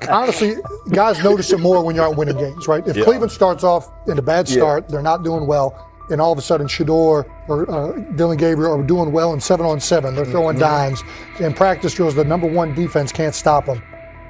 honestly, guys notice it more when you're out winning games, right? If Cleveland starts off in a bad start, they're not doing well, and all of a sudden Shedeur or Dillon Gabriel are doing well in 7-on-7, they're throwing dimes, and practice drills, the number one defense can't stop them.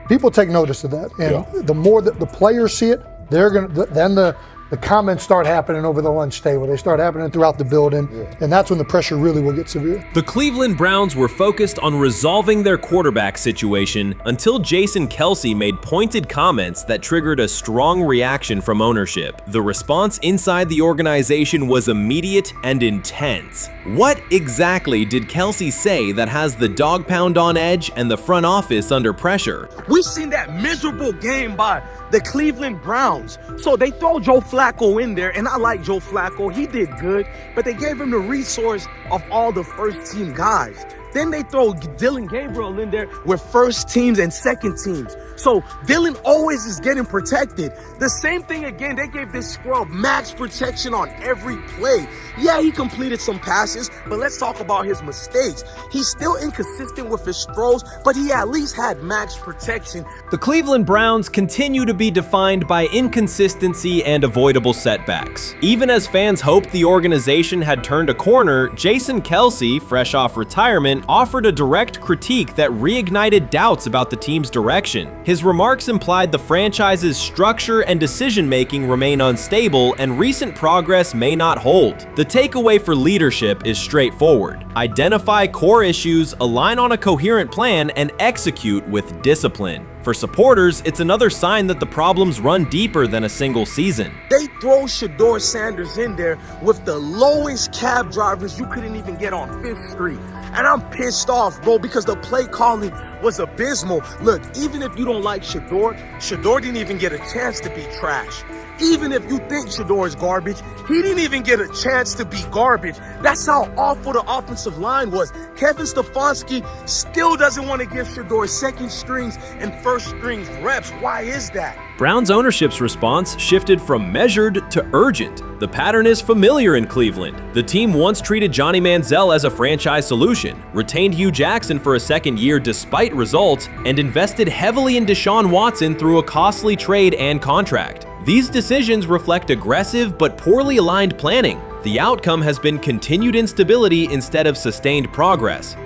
People take notice of that, and the more that the players see it, they're gonna then the comments start happening over the lunch table. They start happening throughout the building, and that's when the pressure really will get severe. The Cleveland Browns were focused on resolving their quarterback situation until Jason Kelsey made pointed comments that triggered a strong reaction from ownership. The response inside the organization was immediate and intense. What exactly did Kelsey say that has the dog pound on edge and the front office under pressure? We've seen that miserable game by the Cleveland Browns. So they throw Joe Flacco in there, and I like Joe Flacco. He did good, but they gave him the resource of all the first-team guys. Then they throw Dillon Gabriel in there with first teams and second teams. So Dillon always is getting protected. The same thing again, they gave this scrub max protection on every play. Yeah, he completed some passes, but let's talk about his mistakes. He's still inconsistent with his throws, but he at least had max protection. The Cleveland Browns continue to be defined by inconsistency and avoidable setbacks. Even as fans hoped the organization had turned a corner, Jason Kelsey, fresh off retirement, offered a direct critique that reignited doubts about the team's direction. His remarks implied the franchise's structure and decision-making remain unstable and recent progress may not hold. The takeaway for leadership is straightforward. Identify core issues, align on a coherent plan, and execute with discipline. For supporters, it's another sign that the problems run deeper than a single season. They throw Shedeur Sanders in there with the lowest cab drivers you couldn't even get on 5th Street. And I'm pissed off, bro, because the play calling was abysmal. Look, even if you don't like Shedeur, Shedeur didn't even get a chance to be trash. Even if you think Shedeur is garbage, he didn't even get a chance to be garbage. That's how awful the offensive line was. Kevin Stefanski still doesn't want to give Shedeur second strings and first strings reps. Why is that? Browns ownership's response shifted from measured to urgent. The pattern is familiar in Cleveland. The team once treated Johnny Manziel as a franchise solution, retained Hugh Jackson for a second year despite results, and invested heavily in Deshaun Watson through a costly trade and contract. These decisions reflect aggressive but poorly aligned planning. The outcome has been continued instability instead of sustained progress.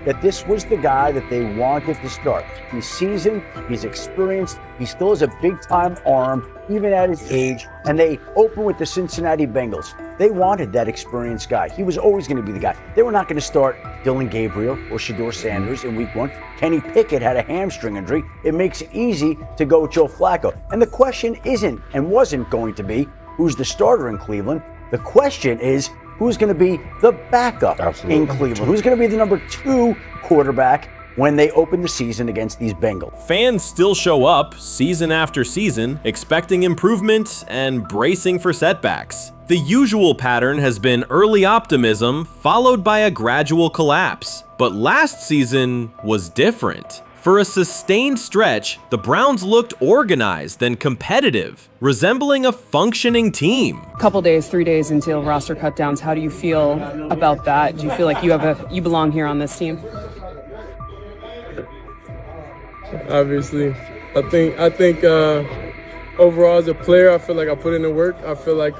That this was the guy that they wanted to start. He's seasoned, he's experienced, he still has a big-time arm, even at his age, and they open with the Cincinnati Bengals. They wanted that experienced guy. He was always going to be the guy. They were not going to start Dillon Gabriel or Shedeur Sanders in week 1. Kenny Pickett had a hamstring injury. It makes it easy to go with Joe Flacco. And the question isn't and wasn't going to be who's the starter in Cleveland. The question is, who's going to be the backup in Cleveland? Who's going to be the number 2 quarterback when they open the season against these Bengals? Fans still show up season after season, expecting improvement and bracing for setbacks. The usual pattern has been early optimism followed by a gradual collapse. But last season was different. For a sustained stretch, the Browns looked organized and competitive, resembling a functioning team. Couple days, 3 days until roster cutdowns, how do you feel about that? Do you feel like you belong here on this team? Obviously, I think overall as a player, I feel like I put in the work. I feel like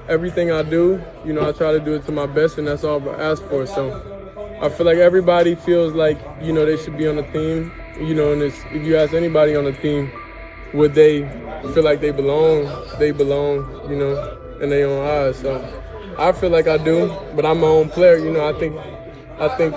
everything I do, I try to do it to my best, and that's all I ask for. So I feel like everybody feels like, they should be on the team, and if you ask anybody on the team, would they feel like they belong, in their own eyes. So I feel like I do, but I'm my own player, I think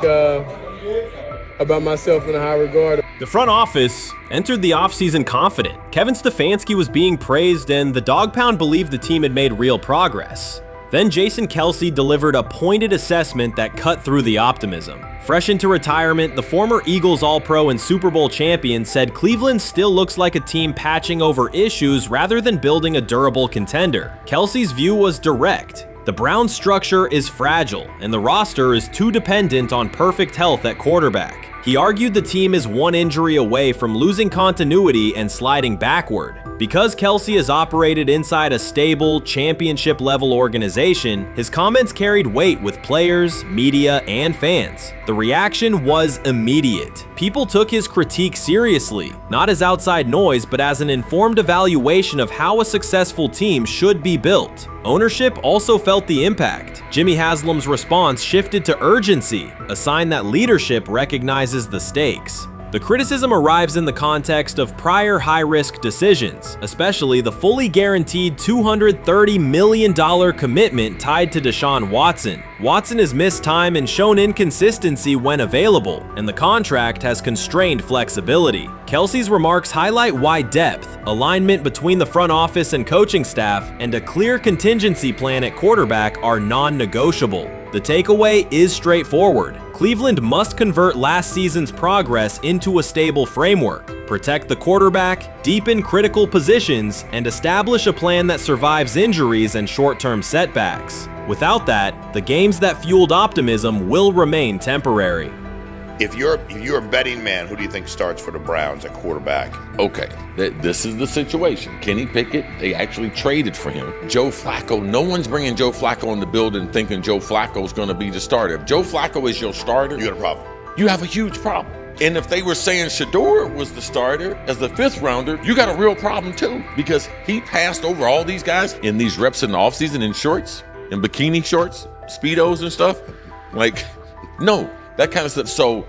about myself in a high regard. The front office entered the offseason confident. Kevin Stefanski was being praised, and the Dog Pound believed the team had made real progress. Then Jason Kelsey delivered a pointed assessment that cut through the optimism. Fresh into retirement, the former Eagles All-Pro and Super Bowl champion said Cleveland still looks like a team patching over issues rather than building a durable contender. Kelsey's view was direct. The Browns' structure is fragile, and the roster is too dependent on perfect health at quarterback. He argued the team is one injury away from losing continuity and sliding backward. Because Kelsey has operated inside a stable, championship-level organization, his comments carried weight with players, media, and fans. The reaction was immediate. People took his critique seriously, not as outside noise, but as an informed evaluation of how a successful team should be built. Ownership also felt the impact. Jimmy Haslam's response shifted to urgency, a sign that leadership recognizes the stakes. The criticism arrives in the context of prior high-risk decisions, especially the fully guaranteed $230 million commitment tied to Deshaun Watson. Watson has missed time and shown inconsistency when available, and the contract has constrained flexibility. Kelsey's remarks highlight why depth, alignment between the front office and coaching staff, and a clear contingency plan at quarterback are non-negotiable. The takeaway is straightforward. Cleveland must convert last season's progress into a stable framework, protect the quarterback, deepen critical positions, and establish a plan that survives injuries and short-term setbacks. Without that, the games that fueled optimism will remain temporary. If you're a betting man, who do you think starts for the Browns at quarterback? Okay, this is the situation. Kenny Pickett, they actually traded for him. Joe Flacco, no one's bringing Joe Flacco in the building thinking Joe Flacco's going to be the starter. If Joe Flacco is your starter, You got a problem. you have a huge problem. And if they were saying Shedeur was the starter as the 5th rounder, you got a real problem too, because he passed over all these guys in these reps in the offseason in shorts, in bikini shorts, Speedos and stuff. Like, no. That kind of stuff. So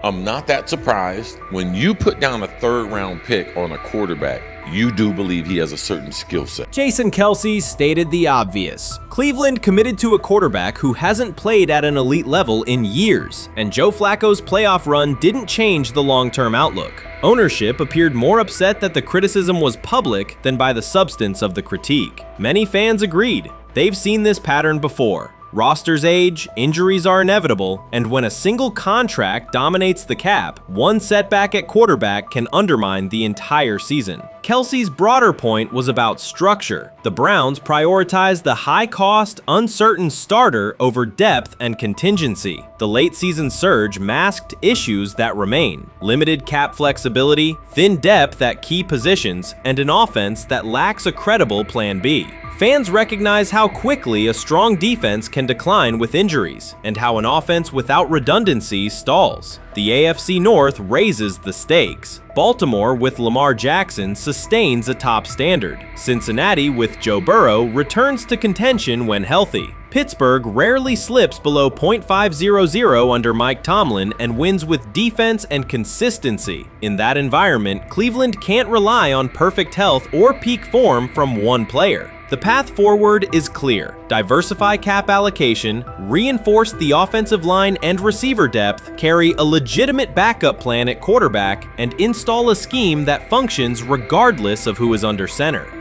I'm not that surprised when you put down a 3rd round pick on a quarterback. You do believe he has a certain skill set. Jason Kelsey stated the obvious. Cleveland committed to a quarterback who hasn't played at an elite level in years, and Joe Flacco's playoff run didn't change the long-term outlook. Ownership appeared more upset that the criticism was public than by the substance of the critique. Many fans agreed. They've seen this pattern before. Rosters age, injuries are inevitable, and when a single contract dominates the cap, one setback at quarterback can undermine the entire season. Kelsey's broader point was about structure. The Browns prioritized the high-cost, uncertain starter over depth and contingency. The late-season surge masked issues that remain: limited cap flexibility, thin depth at key positions, and an offense that lacks a credible plan B. Fans recognize how quickly a strong defense can decline with injuries, and how an offense without redundancy stalls. The AFC North raises the stakes. Baltimore with Lamar Jackson sustains a top standard. Cincinnati with Joe Burrow returns to contention when healthy. Pittsburgh rarely slips below .500 under Mike Tomlin and wins with defense and consistency. In that environment, Cleveland can't rely on perfect health or peak form from one player. The path forward is clear. Diversify cap allocation, reinforce the offensive line and receiver depth, carry a legitimate backup plan at quarterback, and install a scheme that functions regardless of who is under center.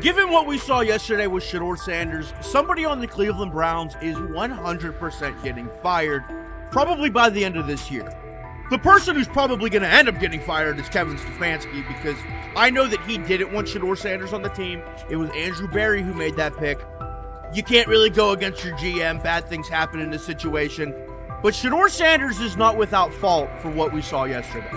Given what we saw yesterday with Shedeur Sanders, somebody on the Cleveland Browns is 100% getting fired, probably by the end of this year. The person who's probably going to end up getting fired is Kevin Stefanski, because I know that he didn't want Shedeur Sanders on the team. It was Andrew Berry who made that pick. You can't really go against your GM. Bad things happen in this situation. But Shedeur Sanders is not without fault for what we saw yesterday.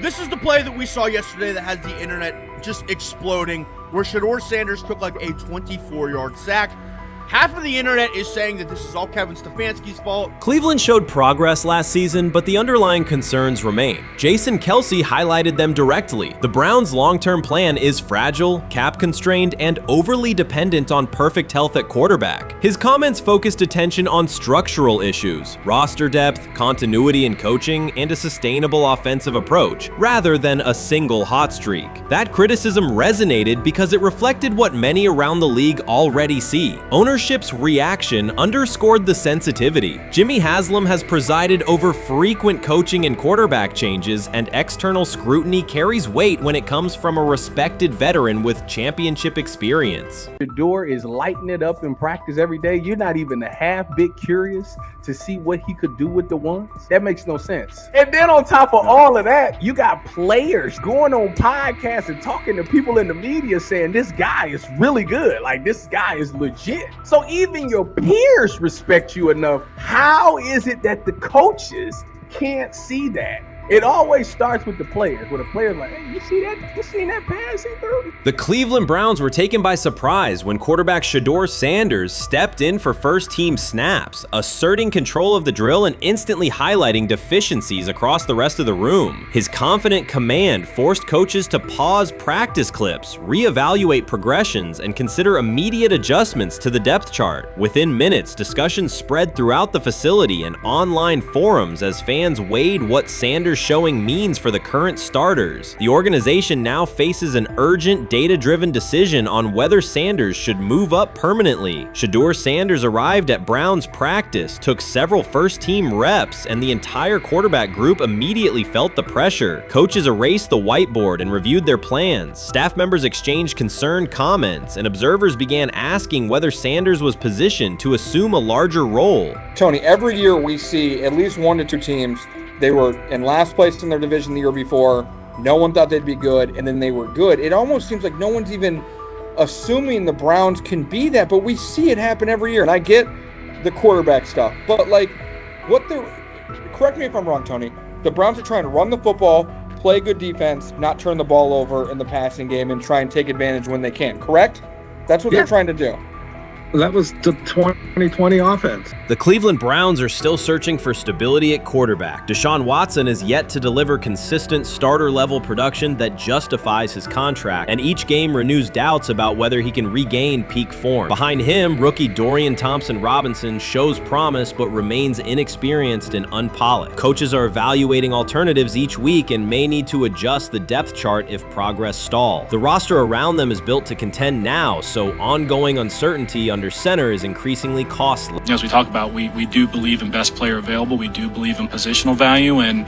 This is the play that we saw yesterday that has the internet just exploding, where Shedeur Sanders took like a 24-yard sack. Half of the internet is saying that this is all Kevin Stefanski's fault. Cleveland showed progress last season, but the underlying concerns remain. Jason Kelsey highlighted them directly. The Browns' long-term plan is fragile, cap-constrained, and overly dependent on perfect health at quarterback. His comments focused attention on structural issues, roster depth, continuity in coaching, and a sustainable offensive approach, rather than a single hot streak. That criticism resonated because it reflected what many around the league already see. Ownership's reaction underscored the sensitivity. Jimmy Haslam has presided over frequent coaching and quarterback changes, and external scrutiny carries weight when it comes from a respected veteran with championship experience. Shedeur is lighting it up in practice every day. You're not even a half bit curious to see what he could do with the ones? That makes no sense. And then on top of all of that, you got players going on podcasts and talking to people in the media saying this guy is really good. Like, this guy is legit. So even your peers respect you enough. How is it that the coaches can't see that? It always starts with the players, where the players like, hey, you seen that pass he threw? The Cleveland Browns were taken by surprise when quarterback Shedeur Sanders stepped in for first-team snaps, asserting control of the drill and instantly highlighting deficiencies across the rest of the room. His confident command forced coaches to pause practice clips, reevaluate progressions, and consider immediate adjustments to the depth chart. Within minutes, discussions spread throughout the facility and online forums as fans weighed what Sanders' showing means for the current starters. The organization now faces an urgent, data-driven decision on whether Sanders should move up permanently. Shedeur Sanders arrived at Browns practice, took several first-team reps, and the entire quarterback group immediately felt the pressure. Coaches erased the whiteboard and reviewed their plans. Staff members exchanged concerned comments, and observers began asking whether Sanders was positioned to assume a larger role. Tony, every year we see at least 1 to 2 teams. They were in last place in their division the year before. No one thought they'd be good, and then they were good. It almost seems like no one's even assuming the Browns can be that, but we see it happen every year. And I get the quarterback stuff, but correct me if I'm wrong, Tony. The Browns are trying to run the football, play good defense, not turn the ball over in the passing game, and try and take advantage when they can, correct? That's what they're trying to do. That was the 2020 offense. The Cleveland Browns are still searching for stability at quarterback. Deshaun Watson is yet to deliver consistent starter-level production that justifies his contract, and each game renews doubts about whether he can regain peak form. Behind him, rookie Dorian Thompson-Robinson shows promise but remains inexperienced and unpolished. Coaches are evaluating alternatives each week and may need to adjust the depth chart if progress stalls. The roster around them is built to contend now, so ongoing uncertainty under center is increasingly costly. As we talk about, we do believe in best player available. We do believe in positional value, and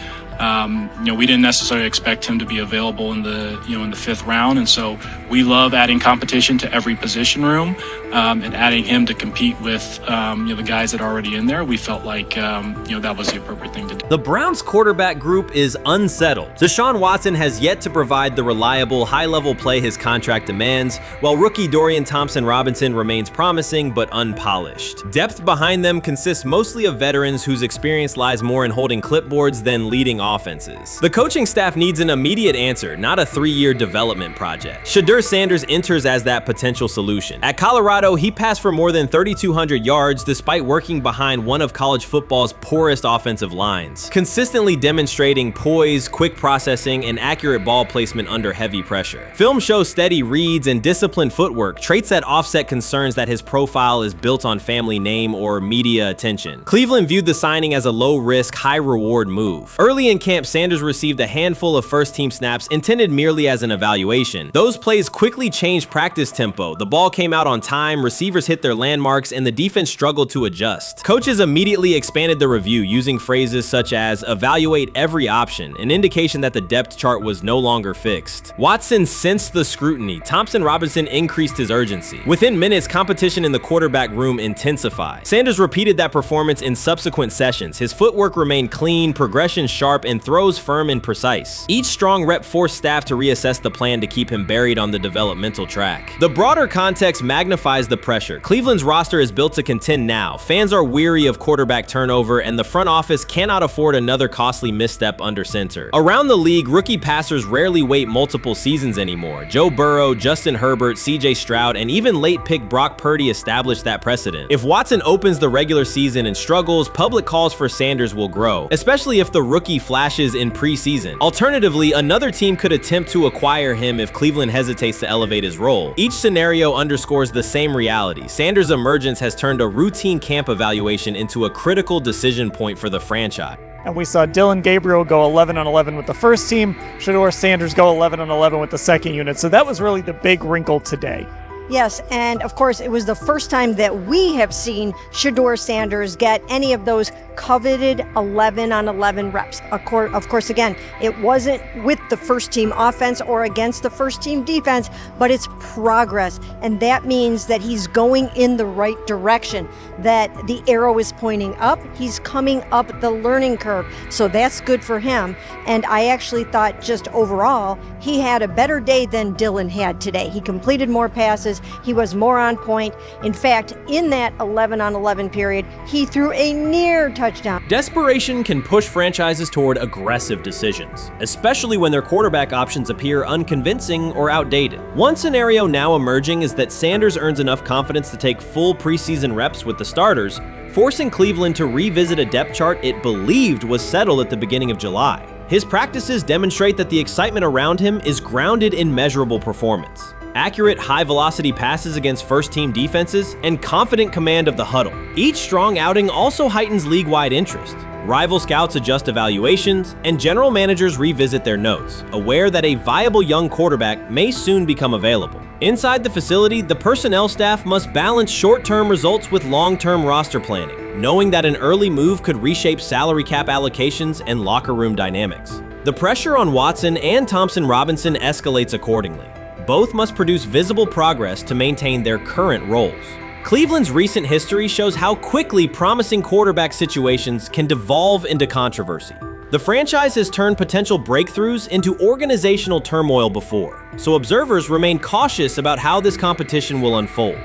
we didn't necessarily expect him to be available in the in the 5th round, and so we love adding competition to every position room and adding him to compete with the guys that are already in there. We felt like that was the appropriate thing to do. The Browns quarterback group is unsettled. Deshaun Watson has yet to provide the reliable, high-level play his contract demands, while rookie Dorian Thompson-Robinson remains promising but unpolished. Depth behind them consists mostly of veterans whose experience lies more in holding clipboards than leading offenses. The coaching staff needs an immediate answer, not a 3-year development project. Shedeur Sanders enters as that potential solution. At Colorado, he passed for more than 3,200 yards despite working behind one of college football's poorest offensive lines, consistently demonstrating poise, quick processing, and accurate ball placement under heavy pressure. Film shows steady reads and disciplined footwork, traits that offset concerns that his profile is built on family name or media attention. Cleveland viewed the signing as a low-risk, high-reward move. Early in camp, Sanders received a handful of first-team snaps intended merely as an evaluation. Those plays quickly changed practice tempo. The ball came out on time, receivers hit their landmarks, and the defense struggled to adjust. Coaches immediately expanded the review using phrases such as evaluate every option, an indication that the depth chart was no longer fixed. Watson sensed the scrutiny. Thompson-Robinson increased his urgency. Within minutes, competition in the quarterback room intensified. Sanders repeated that performance in subsequent sessions. His footwork remained clean, progression sharp, and throws firm and precise. Each strong rep forced staff to reassess the plan to keep him buried on the developmental track. The broader context magnifies the pressure. Cleveland's roster is built to contend now. Fans are weary of quarterback turnover, and the front office cannot afford another costly misstep under center. Around the league, rookie passers rarely wait multiple seasons anymore. Joe Burrow, Justin Herbert, CJ Stroud, and even late pick Brock Purdy established that precedent. If Watson opens the regular season and struggles, public calls for Sanders will grow, especially if the rookie flashes in preseason. Alternatively, another team could attempt to acquire him if Cleveland hesitates to elevate his role. Each scenario underscores the same reality. Sanders' emergence has turned a routine camp evaluation into a critical decision point for the franchise. And we saw Dillon Gabriel go 11-on-11 with the first team, Shedeur Sanders go 11-on-11 with the second unit. So that was really the big wrinkle today. Yes, and of course, it was the first time that we have seen Shedeur Sanders get any of those coveted 11-on-11 reps. Of course, again, it wasn't with the first team offense or against the first team defense, but it's progress. And that means that he's going in the right direction, that the arrow is pointing up. He's coming up the learning curve. So that's good for him. And I actually thought just overall, he had a better day than Dillon had today. He completed more passes. passes. He was more on point. In fact, in that 11-on-11 period, he threw a near touchdown. Desperation can push franchises toward aggressive decisions, especially when their quarterback options appear unconvincing or outdated. One scenario now emerging is that Sanders earns enough confidence to take full preseason reps with the starters, forcing Cleveland to revisit a depth chart it believed was settled at the beginning of July. His practices demonstrate that the excitement around him is grounded in measurable performance. Accurate, high-velocity passes against first-team defenses, and confident command of the huddle. Each strong outing also heightens league-wide interest. Rival scouts adjust evaluations, and general managers revisit their notes, aware that a viable young quarterback may soon become available. Inside the facility, the personnel staff must balance short-term results with long-term roster planning, knowing that an early move could reshape salary cap allocations and locker room dynamics. The pressure on Watson and Thompson Robinson escalates accordingly. Both must produce visible progress to maintain their current roles. Cleveland's recent history shows how quickly promising quarterback situations can devolve into controversy. The franchise has turned potential breakthroughs into organizational turmoil before, so observers remain cautious about how this competition will unfold.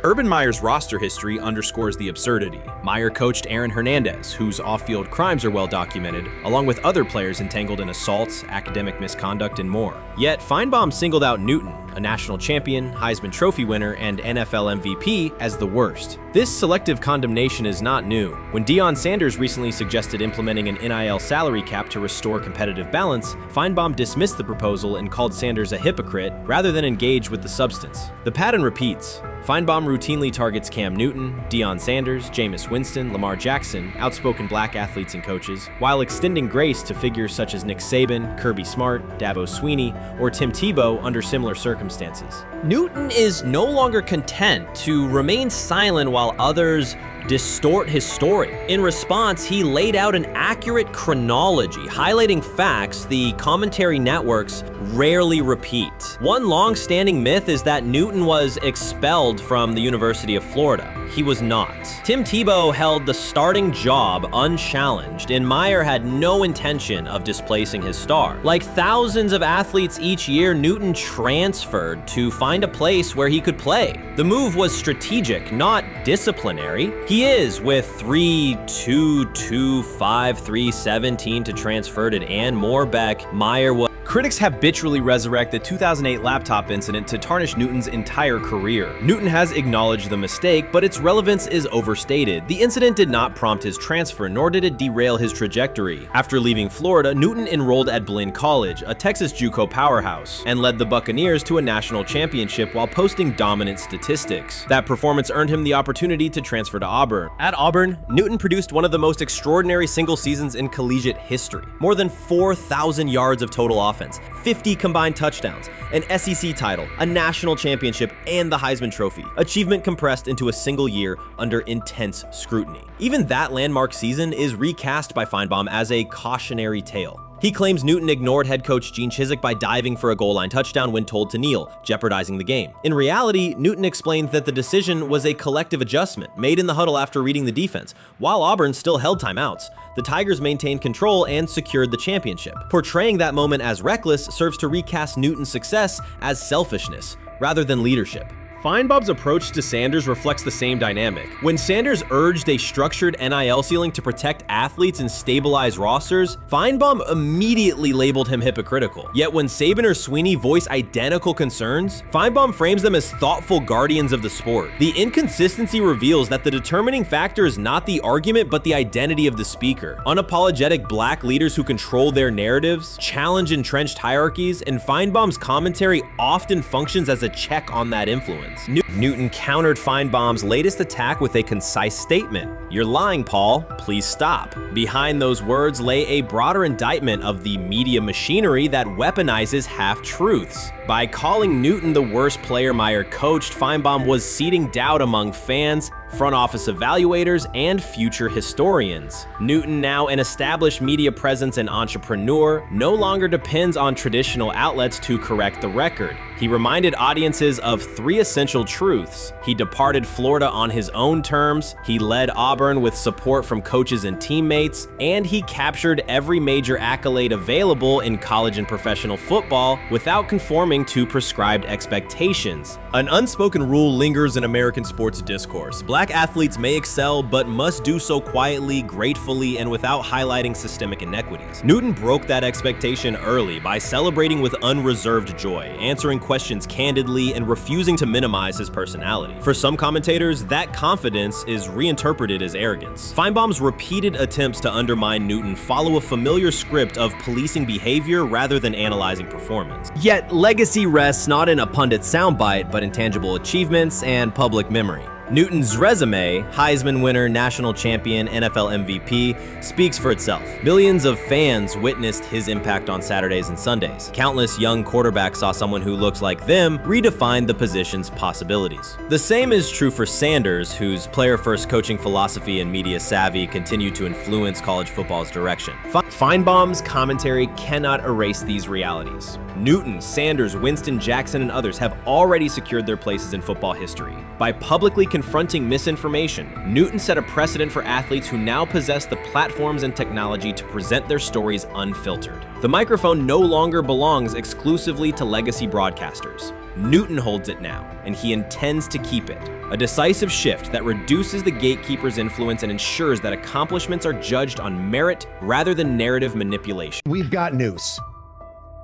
Urban Meyer's roster history underscores the absurdity. Meyer coached Aaron Hernandez, whose off-field crimes are well documented, along with other players entangled in assaults, academic misconduct, and more. Yet Feinbaum singled out Newton, a national champion, Heisman Trophy winner, and NFL MVP, as the worst. This selective condemnation is not new. When Deion Sanders recently suggested implementing an NIL salary cap to restore competitive balance, Feinbaum dismissed the proposal and called Sanders a hypocrite rather than engage with the substance. The pattern repeats. Feinbaum routinely targets Cam Newton, Deion Sanders, Jameis Winston, Lamar Jackson, outspoken black athletes and coaches, while extending grace to figures such as Nick Saban, Kirby Smart, Dabo Swinney, or Tim Tebow under similar circumstances. Newton is no longer content to remain silent while others distort his story. In response, he laid out an accurate chronology, highlighting facts the commentary networks rarely repeat. One long-standing myth is that Newton was expelled from the University of Florida. He was not. Tim Tebow held the starting job unchallenged, and Meyer had no intention of displacing his star. Like thousands of athletes each year, Newton transferred to find a place where he could play. The move was strategic, not disciplinary. He is, with 3-2-2-5-3-17 to transfer to and Moorbeck, Meyer was. Critics habitually resurrect the 2008 laptop incident to tarnish Newton's entire career. Newton has acknowledged the mistake, but its relevance is overstated. The incident did not prompt his transfer, nor did it derail his trajectory. After leaving Florida, Newton enrolled at Blinn College, a Texas JUCO powerhouse, and led the Buccaneers to a national championship while posting dominant statistics. That performance earned him the opportunity to transfer to Auburn. At Auburn, Newton produced one of the most extraordinary single seasons in collegiate history. More than 4,000 yards of total offense, 50 combined touchdowns, an SEC title, a national championship, and the Heisman Trophy. Achievement compressed into a single year under intense scrutiny. Even that landmark season is recast by Feinbaum as a cautionary tale. He claims Newton ignored head coach Gene Chizik by diving for a goal line touchdown when told to kneel, jeopardizing the game. In reality, Newton explained that the decision was a collective adjustment made in the huddle after reading the defense. While Auburn still held timeouts, the Tigers maintained control and secured the championship. Portraying that moment as reckless serves to recast Newton's success as selfishness rather than leadership. Feinbaum's approach to Sanders reflects the same dynamic. When Sanders urged a structured NIL ceiling to protect athletes and stabilize rosters, Feinbaum immediately labeled him hypocritical. Yet when Saban or Swinney voice identical concerns, Feinbaum frames them as thoughtful guardians of the sport. The inconsistency reveals that the determining factor is not the argument but the identity of the speaker. Unapologetic black leaders who control their narratives, challenge entrenched hierarchies, and Feinbaum's commentary often functions as a check on that influence. Newton countered Feinbaum's latest attack with a concise statement. "You're lying, Paul. Please stop." Behind those words lay a broader indictment of the media machinery that weaponizes half-truths. By calling Newton the worst player Meyer coached, Feinbaum was seeding doubt among fans, front office evaluators, and future historians. Newton, now an established media presence and entrepreneur, no longer depends on traditional outlets to correct the record. He reminded audiences of three essential truths truths. He departed Florida on his own terms, he led Auburn with support from coaches and teammates, and he captured every major accolade available in college and professional football without conforming to prescribed expectations. An unspoken rule lingers in American sports discourse. Black athletes may excel, but must do so quietly, gratefully, and without highlighting systemic inequities. Newton broke that expectation early by celebrating with unreserved joy, answering questions candidly, and refusing to minimize his personality. For some commentators, that confidence is reinterpreted as arrogance. Feinbaum's repeated attempts to undermine Newton follow a familiar script of policing behavior rather than analyzing performance. Yet, legacy rests not in a pundit soundbite, but in tangible achievements and public memory. Newton's resume, Heisman winner, national champion, NFL MVP, speaks for itself. Millions of fans witnessed his impact on Saturdays and Sundays. Countless young quarterbacks saw someone who looked like them redefine the position's possibilities. The same is true for Sanders, whose player-first coaching philosophy and media savvy continue to influence college football's direction. Feinbaum's commentary cannot erase these realities. Newton, Sanders, Winston, Jackson, and others have already secured their places in football history. By publicly confronting misinformation, Newton set a precedent for athletes who now possess the platforms and technology to present their stories unfiltered. The microphone no longer belongs exclusively to legacy broadcasters. Newton holds it now, and he intends to keep it. A decisive shift that reduces the gatekeeper's influence and ensures that accomplishments are judged on merit rather than narrative manipulation. We've got news.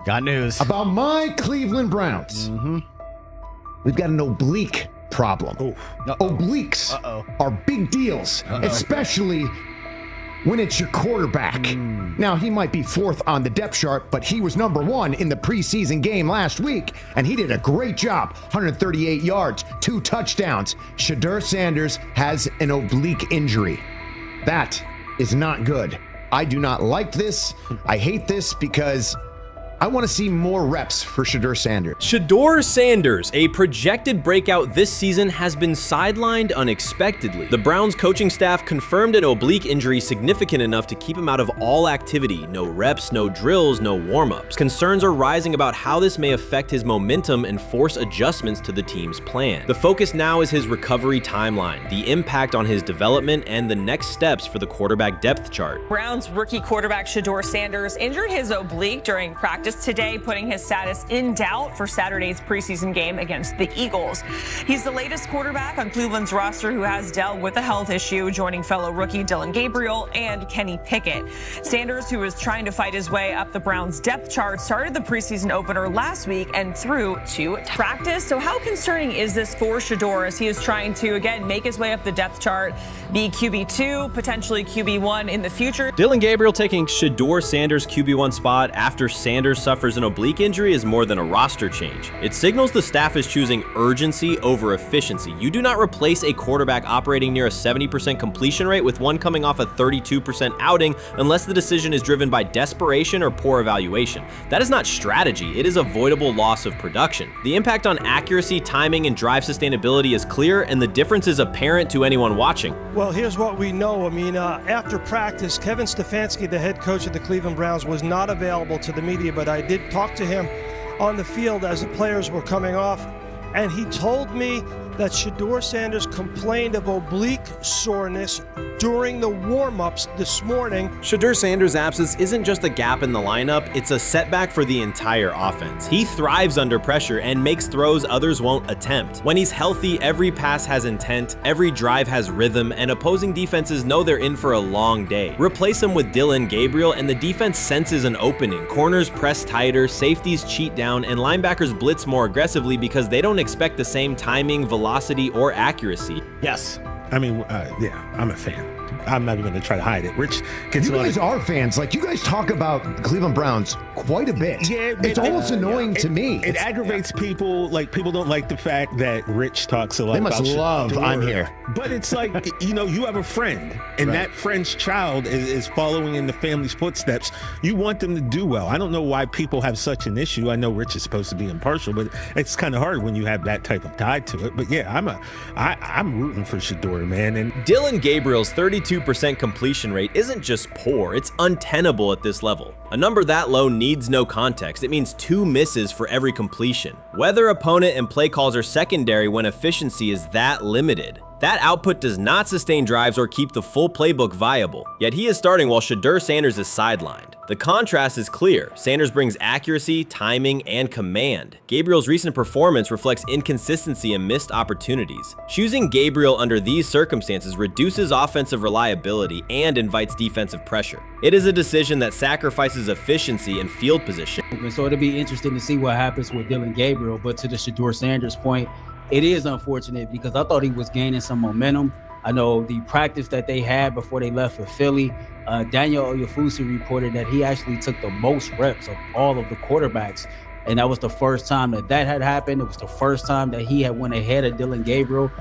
Got news. About my Cleveland Browns. We've got an oblique problem. Obliques are big deals, especially when it's your quarterback. Now, he might be fourth on the depth chart, but he was number one in the preseason game last week, and he did a great job. 138 yards, 2 touchdowns. Shedeur Sanders has an oblique injury. That is not good. I do not like this. I hate this because I want to see more reps for Shedeur Sanders. Shedeur Sanders, a projected breakout this season, has been sidelined unexpectedly. The Browns coaching staff confirmed an oblique injury significant enough to keep him out of all activity. No reps, no drills, no warm-ups. Concerns are rising about how this may affect his momentum and force adjustments to the team's plan. The focus now is his recovery timeline, the impact on his development, and the next steps for the quarterback depth chart. Browns rookie quarterback Shedeur Sanders injured his oblique during practice today, putting his status in doubt for Saturday's preseason game against the Eagles. He's the latest quarterback on Cleveland's roster who has dealt with a health issue, joining fellow rookie Dillon Gabriel and Kenny Pickett. Sanders, who is trying to fight his way up the Browns' depth chart, started the preseason opener last week and threw 2 practice. So how concerning is this for Shedeur as he is trying to, again, make his way up the depth chart, be QB2, potentially QB1 in the future? Dillon Gabriel taking Shedeur Sanders' QB1 spot after Sanders suffers an oblique injury is more than a roster change. It signals the staff is choosing urgency over efficiency. You do not replace a quarterback operating near a 70% completion rate with one coming off a 32% outing unless the decision is driven by desperation or poor evaluation. That is not strategy, it is avoidable loss of production. The impact on accuracy, timing, and drive sustainability is clear, and the difference is apparent to anyone watching. Well, here's what we know. I mean, after practice, Kevin Stefanski, the head coach of the Cleveland Browns, was not available to the media, but I did talk to him on the field as the players were coming off, and he told me that Shedeur Sanders complained of oblique soreness during the warm-ups this morning. Shedeur Sanders' absence isn't just a gap in the lineup, it's a setback for the entire offense. He thrives under pressure and makes throws others won't attempt. When he's healthy, every pass has intent, every drive has rhythm, and opposing defenses know they're in for a long day. Replace him with Dillon Gabriel and the defense senses an opening. Corners press tighter, safeties cheat down, and linebackers blitz more aggressively because they don't expect the same timing, velocity, or accuracy. Yes. I mean, yeah, I'm a fan. I'm not even going to try to hide it. Rich gets You guys are fans. Like, you guys talk about the Cleveland Browns quite a bit. Yeah, it's almost annoying to me. It aggravates people. Like, people don't like the fact that Rich talks a lot about They must love Shedeur. I'm here. But it's like, you know, you have a friend, and that friend's child is following in the family's footsteps. You want them to do well. I don't know why people have such an issue. I know Rich is supposed to be impartial, but it's kind of hard when you have that type of tie to it. But yeah, I'm rooting for Shedeur, man. And Dillon Gabriel's 30 32% completion rate isn't just poor, it's untenable at this level. A number that low needs no context. It means 2 misses for every completion. Weather, opponent, and play calls are secondary when efficiency is that limited. That output does not sustain drives or keep the full playbook viable, yet he is starting while Shedeur Sanders is sidelined. The contrast is clear. Sanders brings accuracy, timing, and command. Gabriel's recent performance reflects inconsistency and missed opportunities. Choosing Gabriel under these circumstances reduces offensive reliability and invites defensive pressure. It is a decision that sacrifices efficiency and field position. So it'll be interesting to see what happens with Dillon Gabriel, but to the Shedeur Sanders point, it is unfortunate because I thought he was gaining some momentum. I know the practice that they had before they left for Philly, Daniel Oyefusi reported that he actually took the most reps of all of the quarterbacks. And that was the first time that had happened. It was the first time that he had went ahead of Dillon Gabriel,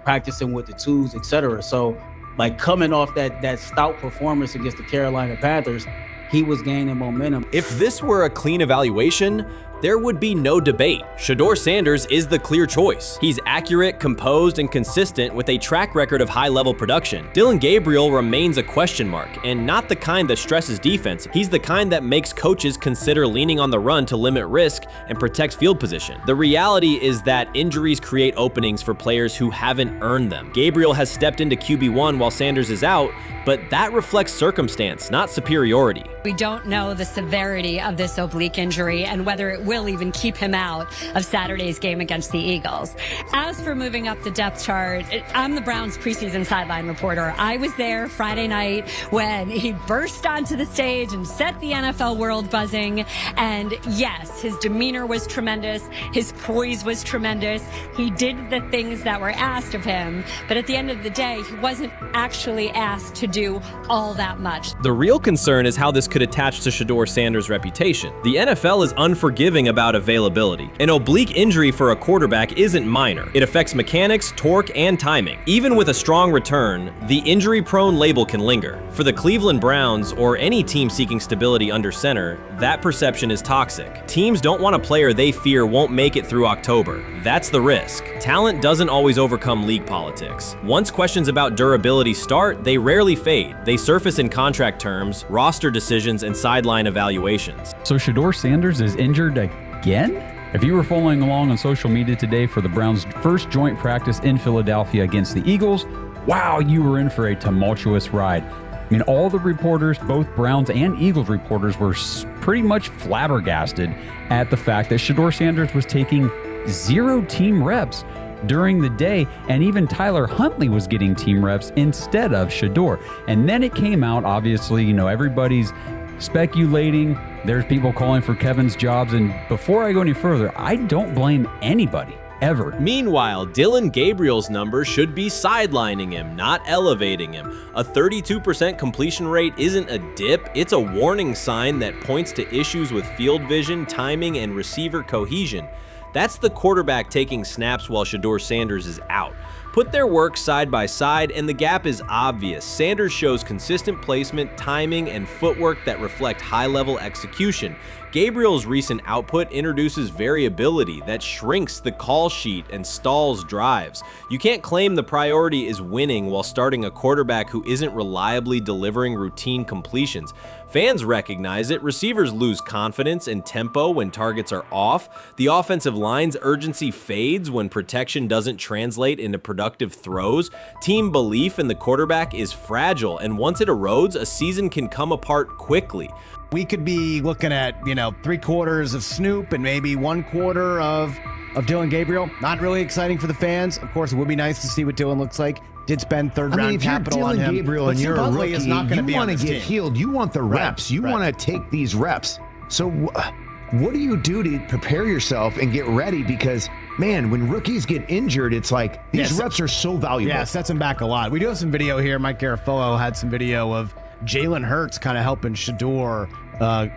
practicing with the twos, etc. So like coming off that stout performance against the Carolina Panthers, he was gaining momentum. If this were a clean evaluation, there would be no debate. Shedeur Sanders is the clear choice. He's accurate, composed, and consistent with a track record of high-level production. Dillon Gabriel remains a question mark, and not the kind that stresses defense. He's the kind that makes coaches consider leaning on the run to limit risk and protect field position. The reality is that injuries create openings for players who haven't earned them. Gabriel has stepped into QB1 while Sanders is out, but that reflects circumstance, not superiority. We don't know the severity of this oblique injury and whether it will even keep him out of Saturday's game against the Eagles. As for moving up the depth chart, I'm the Browns preseason sideline reporter. I was there Friday night when he burst onto the stage and set the NFL world buzzing. And yes, his demeanor was tremendous. His poise was tremendous. He did the things that were asked of him. But at the end of the day, he wasn't actually asked to do all that much. The real concern is how this could attach to Shedeur Sanders' reputation. The NFL is unforgiving about availability. An oblique injury for a quarterback isn't minor. It affects mechanics, torque, and timing. Even with a strong return, the injury-prone label can linger. For the Cleveland Browns, or any team seeking stability under center, that perception is toxic. Teams don't want a player they fear won't make it through October. That's the risk. Talent doesn't always overcome league politics. Once questions about durability start, they rarely fade. They surface in contract terms, roster decisions, and sideline evaluations. So Shedeur Sanders is injured again? If you were following along on social media today for the Browns' first joint practice in Philadelphia against the Eagles, wow, you were in for a tumultuous ride. I mean, all the reporters, both Browns and Eagles reporters, were pretty much flabbergasted at the fact that Shedeur Sanders was taking 0 team reps during the day, and even Tyler Huntley was getting team reps instead of Shedeur. And then it came out, obviously, everybody's speculating. There's people calling for Kevin's jobs, and before I go any further, I don't blame anybody, ever. Meanwhile, Dillon Gabriel's number should be sidelining him, not elevating him. A 32% completion rate isn't a dip, it's a warning sign that points to issues with field vision, timing, and receiver cohesion. That's the quarterback taking snaps while Shedeur Sanders is out. Put their work side by side and the gap is obvious. Sanders shows consistent placement, timing, and footwork that reflect high-level execution. Gabriel's recent output introduces variability that shrinks the call sheet and stalls drives. You can't claim the priority is winning while starting a quarterback who isn't reliably delivering routine completions. Fans recognize it, receivers lose confidence and tempo when targets are off, the offensive line's urgency fades when protection doesn't translate into productive throws, team belief in the quarterback is fragile, and once it erodes, a season can come apart quickly. We could be looking at, 3/4 of Snoop and maybe 1/4 of Dillon Gabriel. Not really exciting for the fans. Of course, it would be nice to see what Dillon looks like. Did spend third-round capital on him. If you're Dillon Gabriel and you're a rookie, is not you be want to get healed. You want the reps. You want to take these reps. So what do you do to prepare yourself and get ready? Because, man, when rookies get injured, it's like these reps are so valuable. Yeah, sets them back a lot. We do have some video here. Mike Garafolo had some video of Jalen Hurts kind of helping Shedeur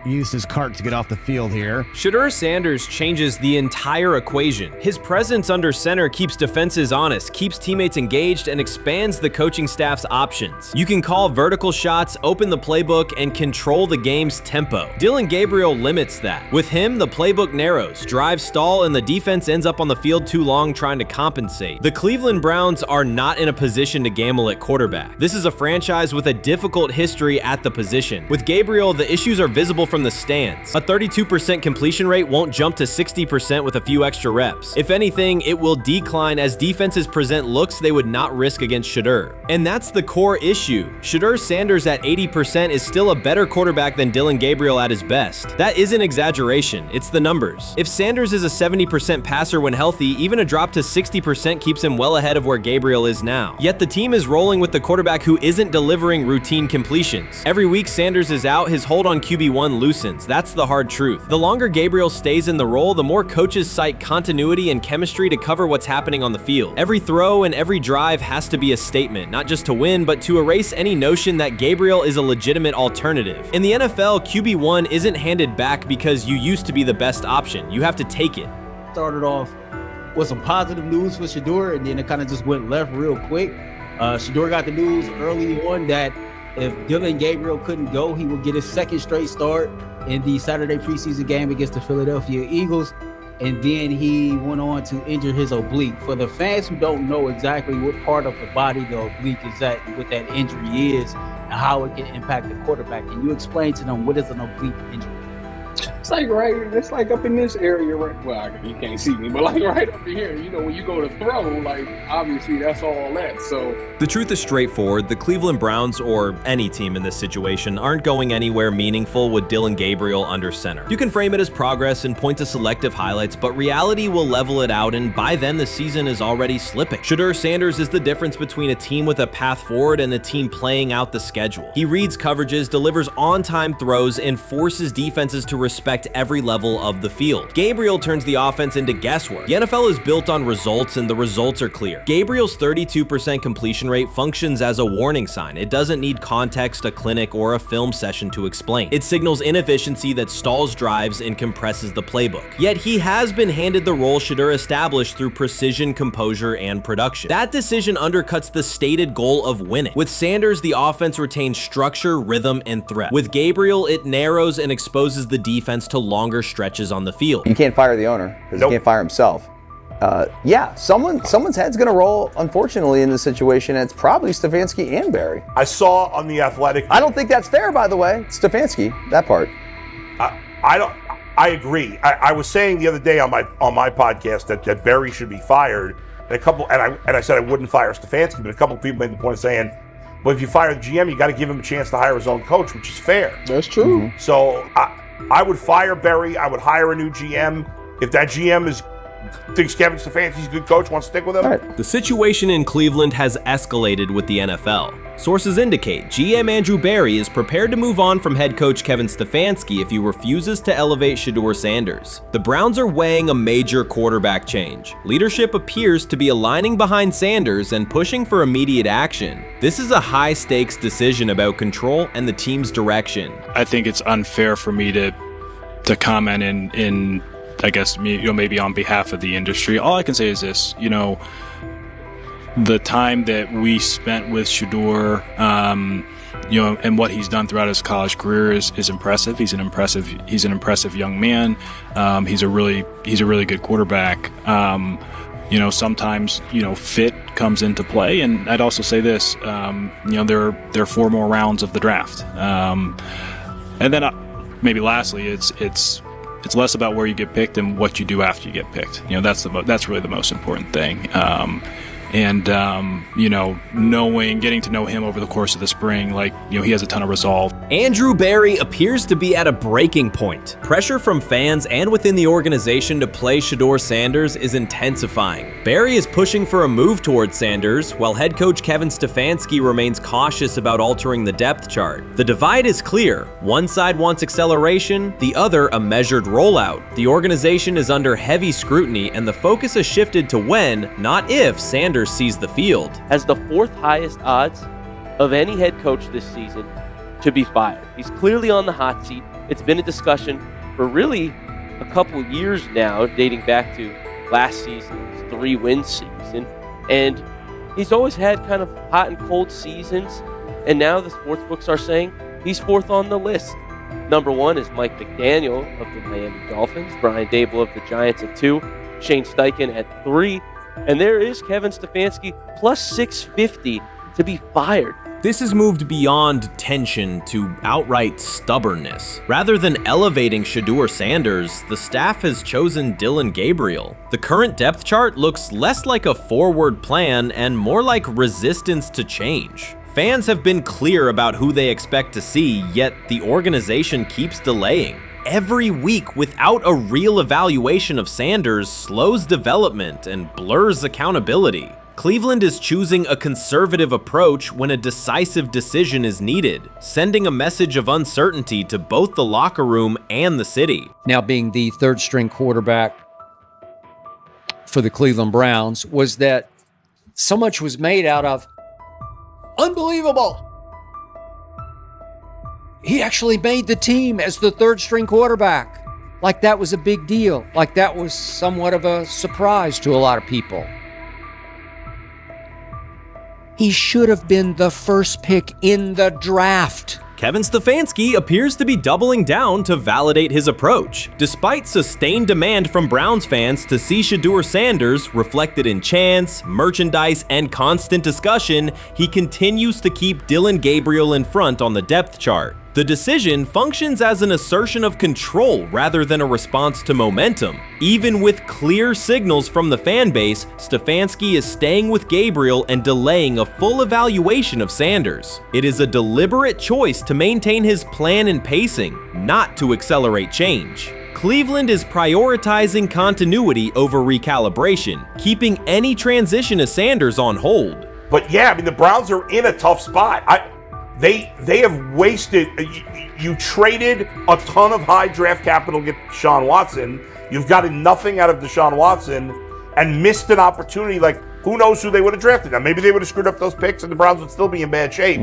used his cart to get off the field here. Shedeur Sanders changes the entire equation. His presence under center keeps defenses honest, keeps teammates engaged, and expands the coaching staff's options. You can call vertical shots, open the playbook, and control the game's tempo. Dillon Gabriel limits that. With him, the playbook narrows, drives stall, and the defense ends up on the field too long trying to compensate. The Cleveland Browns are not in a position to gamble at quarterback. This is a franchise with a difficult history at the position. With Gabriel, the issues are visible from the stands. A 32% completion rate won't jump to 60% with a few extra reps. If anything, it will decline as defenses present looks they would not risk against Shedeur. And that's the core issue. Shedeur Sanders at 80% is still a better quarterback than Dillon Gabriel at his best. That isn't exaggeration, it's the numbers. If Sanders is a 70% passer when healthy, even a drop to 60% keeps him well ahead of where Gabriel is now. Yet the team is rolling with the quarterback who isn't delivering routine completions. Every week Sanders is out, his hold on QB1 loosens. That's the hard truth. The longer Gabriel stays in the role, the more coaches cite continuity and chemistry to cover what's happening on the field. Every throw and every drive has to be a statement, not just to win, but to erase any notion that Gabriel is a legitimate alternative. In the NFL, QB1 isn't handed back because you used to be the best option. You have to take it. Started off with some positive news for Shedeur, and then it kind of just went left real quick. Shedeur got the news early on that if Dillon Gabriel couldn't go, he would get his second straight start in the Saturday preseason game against the Philadelphia Eagles. And then he went on to injure his oblique. For the fans who don't know exactly what part of the body the oblique is at and what that injury is and how it can impact the quarterback, can you explain to them what is an oblique injury? It's like up in this area, right? Well, you can't see me, but like right up in here, when you go to throw, like obviously that's all that. So the truth is straightforward. The Cleveland Browns, or any team in this situation, aren't going anywhere meaningful with Dillon Gabriel under center. You can frame it as progress and point to selective highlights, but reality will level it out, and by then the season is already slipping. Shedeur Sanders is the difference between a team with a path forward and a team playing out the schedule. He reads coverages, delivers on-time throws, and forces defenses to respect every level of the field. Gabriel turns the offense into guesswork. The NFL is built on results, and the results are clear. Gabriel's 32% completion rate functions as a warning sign. It doesn't need context, a clinic, or a film session to explain. It signals inefficiency that stalls drives and compresses the playbook. Yet he has been handed the role Shedeur established through precision, composure, and production. That decision undercuts the stated goal of winning. With Sanders, the offense retains structure, rhythm, and threat. With Gabriel, it narrows and exposes the defense to longer stretches on the field. You can't fire the owner because he can't fire himself. Yeah, someone's head's going to roll, unfortunately, in this situation, and it's probably Stefanski and Barry. I saw on The Athletic. I don't think that's fair, by the way. Stefanski, that part. I agree. I was saying the other day on my podcast that Barry should be fired, and I said I wouldn't fire Stefanski, but a couple of people made the point of saying, well, if you fire the GM, you got to give him a chance to hire his own coach, which is fair. That's true. So I would fire Barry. I would hire a new GM. If that GM thinks Kevin Stefanski's a good coach, wants to stick with him. The situation in Cleveland has escalated with the NFL. Sources indicate GM Andrew Barry is prepared to move on from head coach Kevin Stefanski if he refuses to elevate Shedeur Sanders. The Browns are weighing a major quarterback change. Leadership appears to be aligning behind Sanders and pushing for immediate action. This is a high-stakes decision about control and the team's direction. I think it's unfair for me to comment in I guess, maybe on behalf of the industry. All I can say is this, the time that we spent with Shedeur, and what he's done throughout his college career is impressive. He's an impressive young man. He's a really good quarterback. Sometimes, fit comes into play. And I'd also say this, there are 4 more rounds of the draft. And then maybe lastly, it's less about where you get picked and what you do after you get picked. That's really the most important thing. Getting to know him over the course of the spring, he has a ton of resolve. Andrew Barry appears to be at a breaking point. Pressure from fans and within the organization to play Shedeur Sanders is intensifying. Barry is pushing for a move towards Sanders, while head coach Kevin Stefanski remains cautious about altering the depth chart. The divide is clear. One side wants acceleration, the other a measured rollout. The organization is under heavy scrutiny, and the focus has shifted to when, not if, Sanders sees the field. Has the 4th highest odds of any head coach this season to be fired. He's clearly on the hot seat. It's been a discussion for really a couple years now, dating back to last season's 3-win season. And he's always had kind of hot and cold seasons. And now the sportsbooks are saying he's 4th on the list. Number 1 is Mike McDaniel of the Miami Dolphins, Brian Dable of the Giants at 2, Shane Steichen at 3, and there is Kevin Stefanski plus 650 to be fired. This has moved beyond tension to outright stubbornness. Rather than elevating Shedeur Sanders, the staff has chosen Dillon Gabriel. The current depth chart looks less like a forward plan and more like resistance to change. Fans have been clear about who they expect to see, yet the organization keeps delaying. Every week without a real evaluation of Sanders slows development and blurs accountability. Cleveland is choosing a conservative approach when a decisive decision is needed, sending a message of uncertainty to both the locker room and the city. Now being the 3rd-string quarterback for the Cleveland Browns, was that so much was made out of unbelievable. He actually made the team as the 3rd-string quarterback. Like that was a big deal. Like that was somewhat of a surprise to a lot of people. He should have been the first pick in the draft. Kevin Stefanski appears to be doubling down to validate his approach. Despite sustained demand from Browns fans to see Shedeur Sanders reflected in chants, merchandise, and constant discussion, he continues to keep Dillon Gabriel in front on the depth chart. The decision functions as an assertion of control rather than a response to momentum. Even with clear signals from the fan base, Stefanski is staying with Gabriel and delaying a full evaluation of Sanders. It is a deliberate choice to maintain his plan and pacing, not to accelerate change. Cleveland is prioritizing continuity over recalibration, keeping any transition to Sanders on hold. But yeah, I mean, the Browns are in a tough spot. They have wasted. You traded a ton of high draft capital to get Deshaun Watson. You've gotten nothing out of Deshaun Watson and missed an opportunity. Like, who knows who they would have drafted? Now, maybe they would have screwed up those picks and the Browns would still be in bad shape.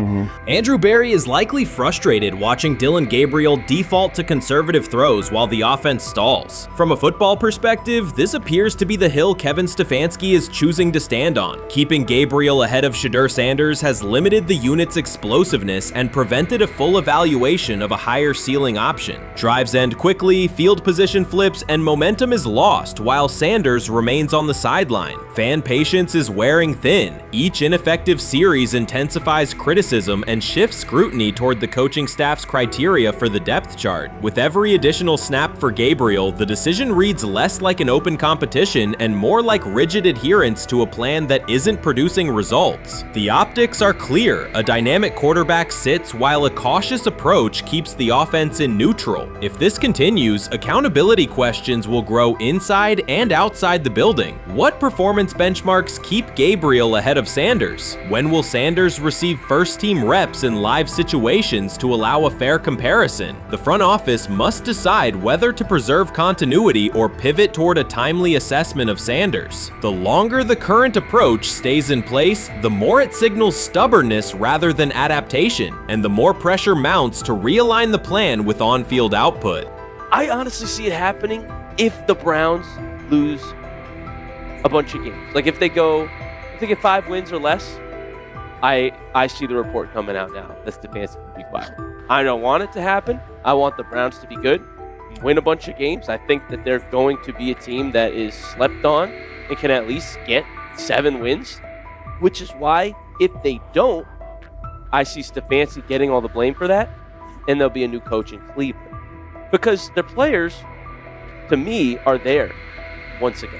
Andrew Berry is likely frustrated watching Dillon Gabriel default to conservative throws while the offense stalls. From a football perspective, this appears to be the hill Kevin Stefanski is choosing to stand on. Keeping Gabriel ahead of Shedeur Sanders has limited the unit's explosiveness and prevented a full evaluation of a higher ceiling option. Drives end quickly, field position flips, and momentum is lost while Sanders remains on the sideline. Fan patience is wearing thin. Each ineffective series intensifies criticism and shifts scrutiny toward the coaching staff's criteria for the depth chart. With every additional snap for Gabriel, the decision reads less like an open competition and more like rigid adherence to a plan that isn't producing results. The optics are clear. A dynamic quarterback sits while a cautious approach keeps the offense in neutral. If this continues, accountability questions will grow inside and outside the building. What performance benchmarks keep Gabriel ahead of Sanders? When will Sanders receive first-team reps in live situations to allow a fair comparison? The front office must decide whether to preserve continuity or pivot toward a timely assessment of Sanders. The longer the current approach stays in place, the more it signals stubbornness rather than adaptation, and the more pressure mounts to realign the plan with on-field output. I honestly see it happening if the Browns lose a bunch of games. Like if they get 5 wins or less, I see the report coming out now that Stefanski will be fired. I don't want it to happen. I want the Browns to be good, win a bunch of games. I think that they're going to be a team that is slept on and can at least get 7 wins, which is why if they don't, I see Stefanski getting all the blame for that, and there'll be a new coach in Cleveland. Because their players, to me, are there once again.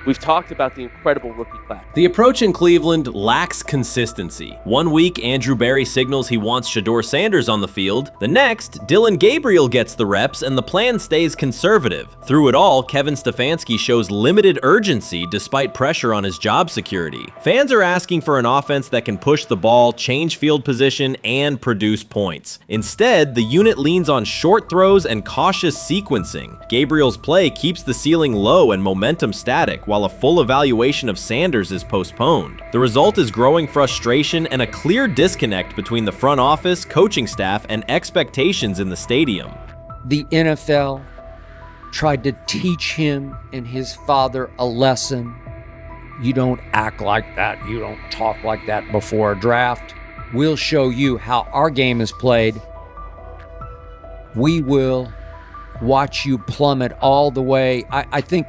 We've talked about the incredible rookie class. The approach in Cleveland lacks consistency. One week, Andrew Berry signals he wants Shedeur Sanders on the field. The next, Dillon Gabriel gets the reps and the plan stays conservative. Through it all, Kevin Stefanski shows limited urgency despite pressure on his job security. Fans are asking for an offense that can push the ball, change field position, and produce points. Instead, the unit leans on short throws and cautious sequencing. Gabriel's play keeps the ceiling low and momentum static, while a full evaluation of Sanders is postponed. The result is growing frustration and a clear disconnect between the front office, coaching staff, and expectations in the stadium. the NFL tried to teach him and his father a lesson. You don't act like that. You don't talk like that before a draft. We'll show you how our game is played. We will watch you plummet all the way. I think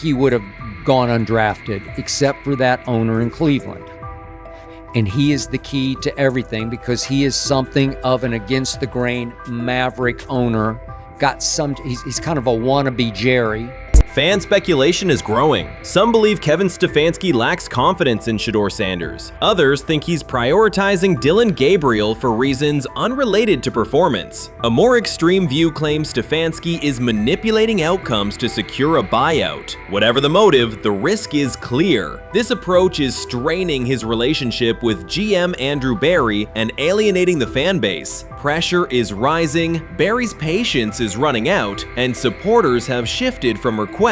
he would have gone undrafted except for that owner in Cleveland. And he is the key to everything because he is something of an against the grain maverick owner. He's kind of a wannabe Jerry. Fan speculation is growing. Some believe Kevin Stefanski lacks confidence in Shedeur Sanders. Others think he's prioritizing Dillon Gabriel for reasons unrelated to performance. A more extreme view claims Stefanski is manipulating outcomes to secure a buyout. Whatever the motive, the risk is clear. This approach is straining his relationship with GM Andrew Berry and alienating the fan base. Pressure is rising, Berry's patience is running out, and supporters have shifted from requests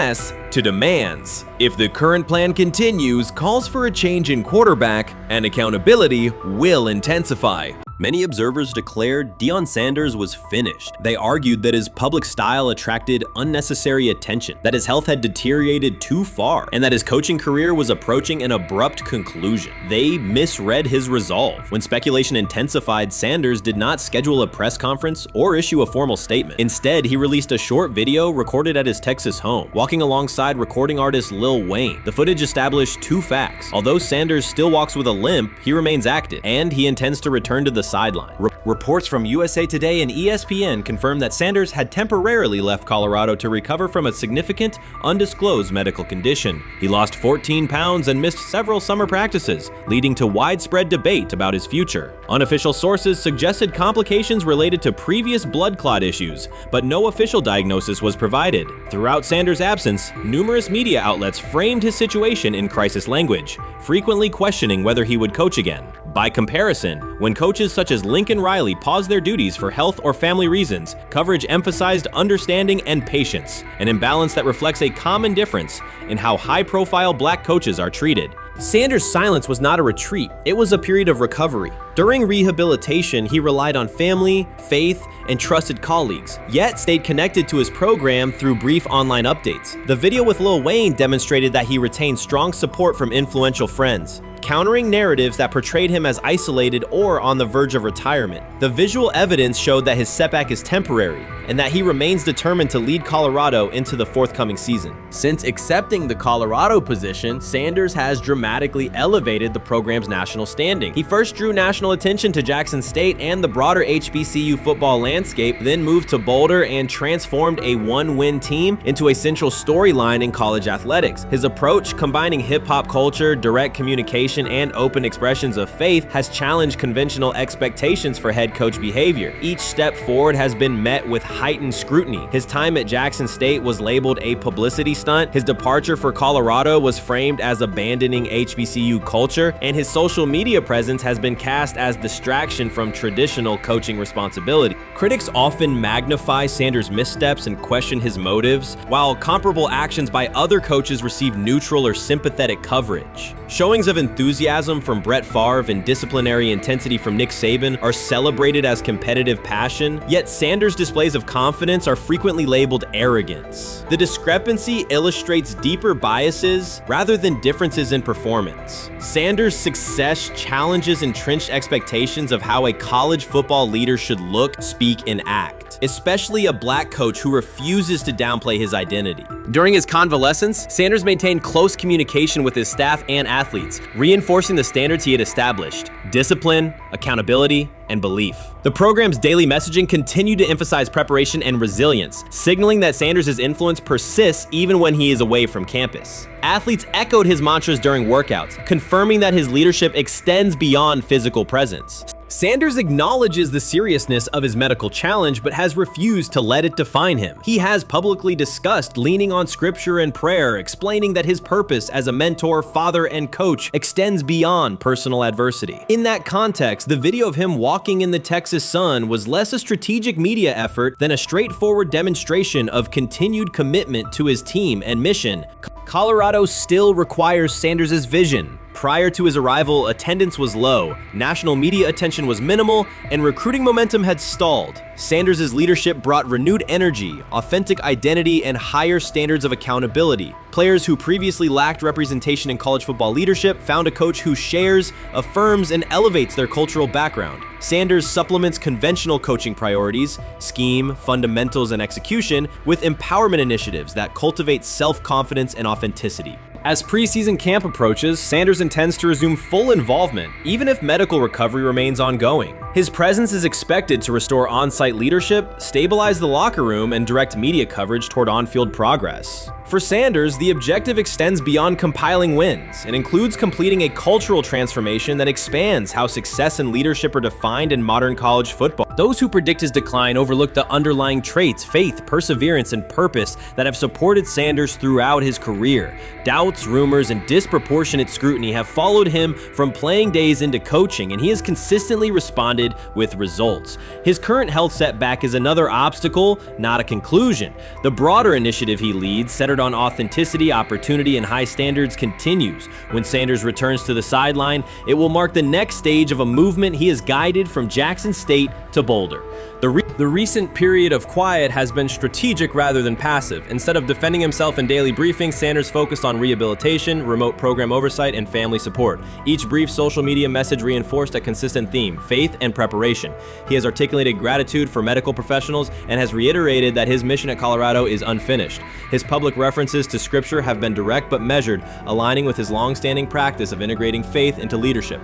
to demands. If the current plan continues, calls for a change in quarterback and accountability will intensify. Many observers declared Deion Sanders was finished. They argued that his public style attracted unnecessary attention, that his health had deteriorated too far, and that his coaching career was approaching an abrupt conclusion. They misread his resolve. When speculation intensified, Sanders did not schedule a press conference or issue a formal statement. Instead, he released a short video recorded at his Texas home, walking alongside recording artist Lil Wayne. The footage established two facts. Although Sanders still walks with a limp, he remains active, and he intends to return to the sideline. Reports from USA Today and ESPN confirm that Sanders had temporarily left Colorado to recover from a significant, undisclosed medical condition. He lost 14 pounds and missed several summer practices, leading to widespread debate about his future. Unofficial sources suggested complications related to previous blood clot issues, but no official diagnosis was provided. Throughout Sanders' absence, numerous media outlets framed his situation in crisis language, frequently questioning whether he would coach again. By comparison, when coaches such as Lincoln Riley paused their duties for health or family reasons, coverage emphasized understanding and patience, an imbalance that reflects a common difference in how high-profile black coaches are treated. Sanders' silence was not a retreat, it was a period of recovery. During rehabilitation, he relied on family, faith, and trusted colleagues, yet stayed connected to his program through brief online updates. The video with Lil Wayne demonstrated that he retained strong support from influential friends, countering narratives that portrayed him as isolated or on the verge of retirement. The visual evidence showed that his setback is temporary, and that he remains determined to lead Colorado into the forthcoming season. Since accepting the Colorado position, Sanders has dramatically elevated the program's national standing. He first drew national attention to Jackson State and the broader HBCU football landscape, then moved to Boulder and transformed a one-win team into a central storyline in college athletics. His approach, combining hip-hop culture, direct communication, and open expressions of faith, has challenged conventional expectations for head coach behavior. Each step forward has been met with heightened scrutiny. His time at Jackson State was labeled a publicity stunt, his departure for Colorado was framed as abandoning HBCU culture, and his social media presence has been cast as distraction from traditional coaching responsibility. Critics often magnify Sanders' missteps and question his motives, while comparable actions by other coaches receive neutral or sympathetic coverage. Showings of enthusiasm from Brett Favre and disciplinary intensity from Nick Saban are celebrated as competitive passion, yet Sanders' displays of confidence are frequently labeled arrogance. The discrepancy illustrates deeper biases rather than differences in performance. Sanders' success challenges entrenched expectations of how a college football leader should look, speak, and act, especially a black coach who refuses to downplay his identity. During his convalescence, Sanders maintained close communication with his staff and athletes, reinforcing the standards he had established: discipline, accountability, and belief. The program's daily messaging continued to emphasize preparation and resilience, signaling that Sanders' influence persists even when he is away from campus. Athletes echoed his mantras during workouts, confirming that his leadership extends beyond physical presence. Sanders acknowledges the seriousness of his medical challenge, but has refused to let it define him. He has publicly discussed leaning on scripture and prayer, explaining that his purpose as a mentor, father, and coach extends beyond personal adversity. In that context, the video of him walking in the Texas sun was less a strategic media effort than a straightforward demonstration of continued commitment to his team and mission. Colorado still requires Sanders' vision, prior to his arrival, attendance was low, national media attention was minimal, and recruiting momentum had stalled. Sanders' leadership brought renewed energy, authentic identity, and higher standards of accountability. Players who previously lacked representation in college football leadership found a coach who shares, affirms, and elevates their cultural background. Sanders supplements conventional coaching priorities, scheme, fundamentals, and execution with empowerment initiatives that cultivate self-confidence and authenticity. As preseason camp approaches, Sanders intends to resume full involvement, even if medical recovery remains ongoing. His presence is expected to restore on-site leadership, stabilize the locker room, and direct media coverage toward on-field progress. For Sanders, the objective extends beyond compiling wins and includes completing a cultural transformation that expands how success and leadership are defined in modern college football. Those who predict his decline overlook the underlying traits, faith, perseverance, and purpose that have supported Sanders throughout his career. Doubts, rumors, and disproportionate scrutiny have followed him from playing days into coaching, and he has consistently responded with results. His current health setback is another obstacle, not a conclusion. The broader initiative he leads, centered on authenticity, opportunity, and high standards, continues. When Sanders returns to the sideline, it will mark the next stage of a movement he has guided from Jackson State to Boulder. The recent period of quiet has been strategic rather than passive. Instead of defending himself in daily briefings, Sanders focused on rehabilitation, remote program oversight, and family support. Each brief social media message reinforced a consistent theme: faith and preparation. He has articulated gratitude for medical professionals and has reiterated that his mission at Colorado is unfinished. His public references to scripture have been direct but measured, aligning with his long-standing practice of integrating faith into leadership.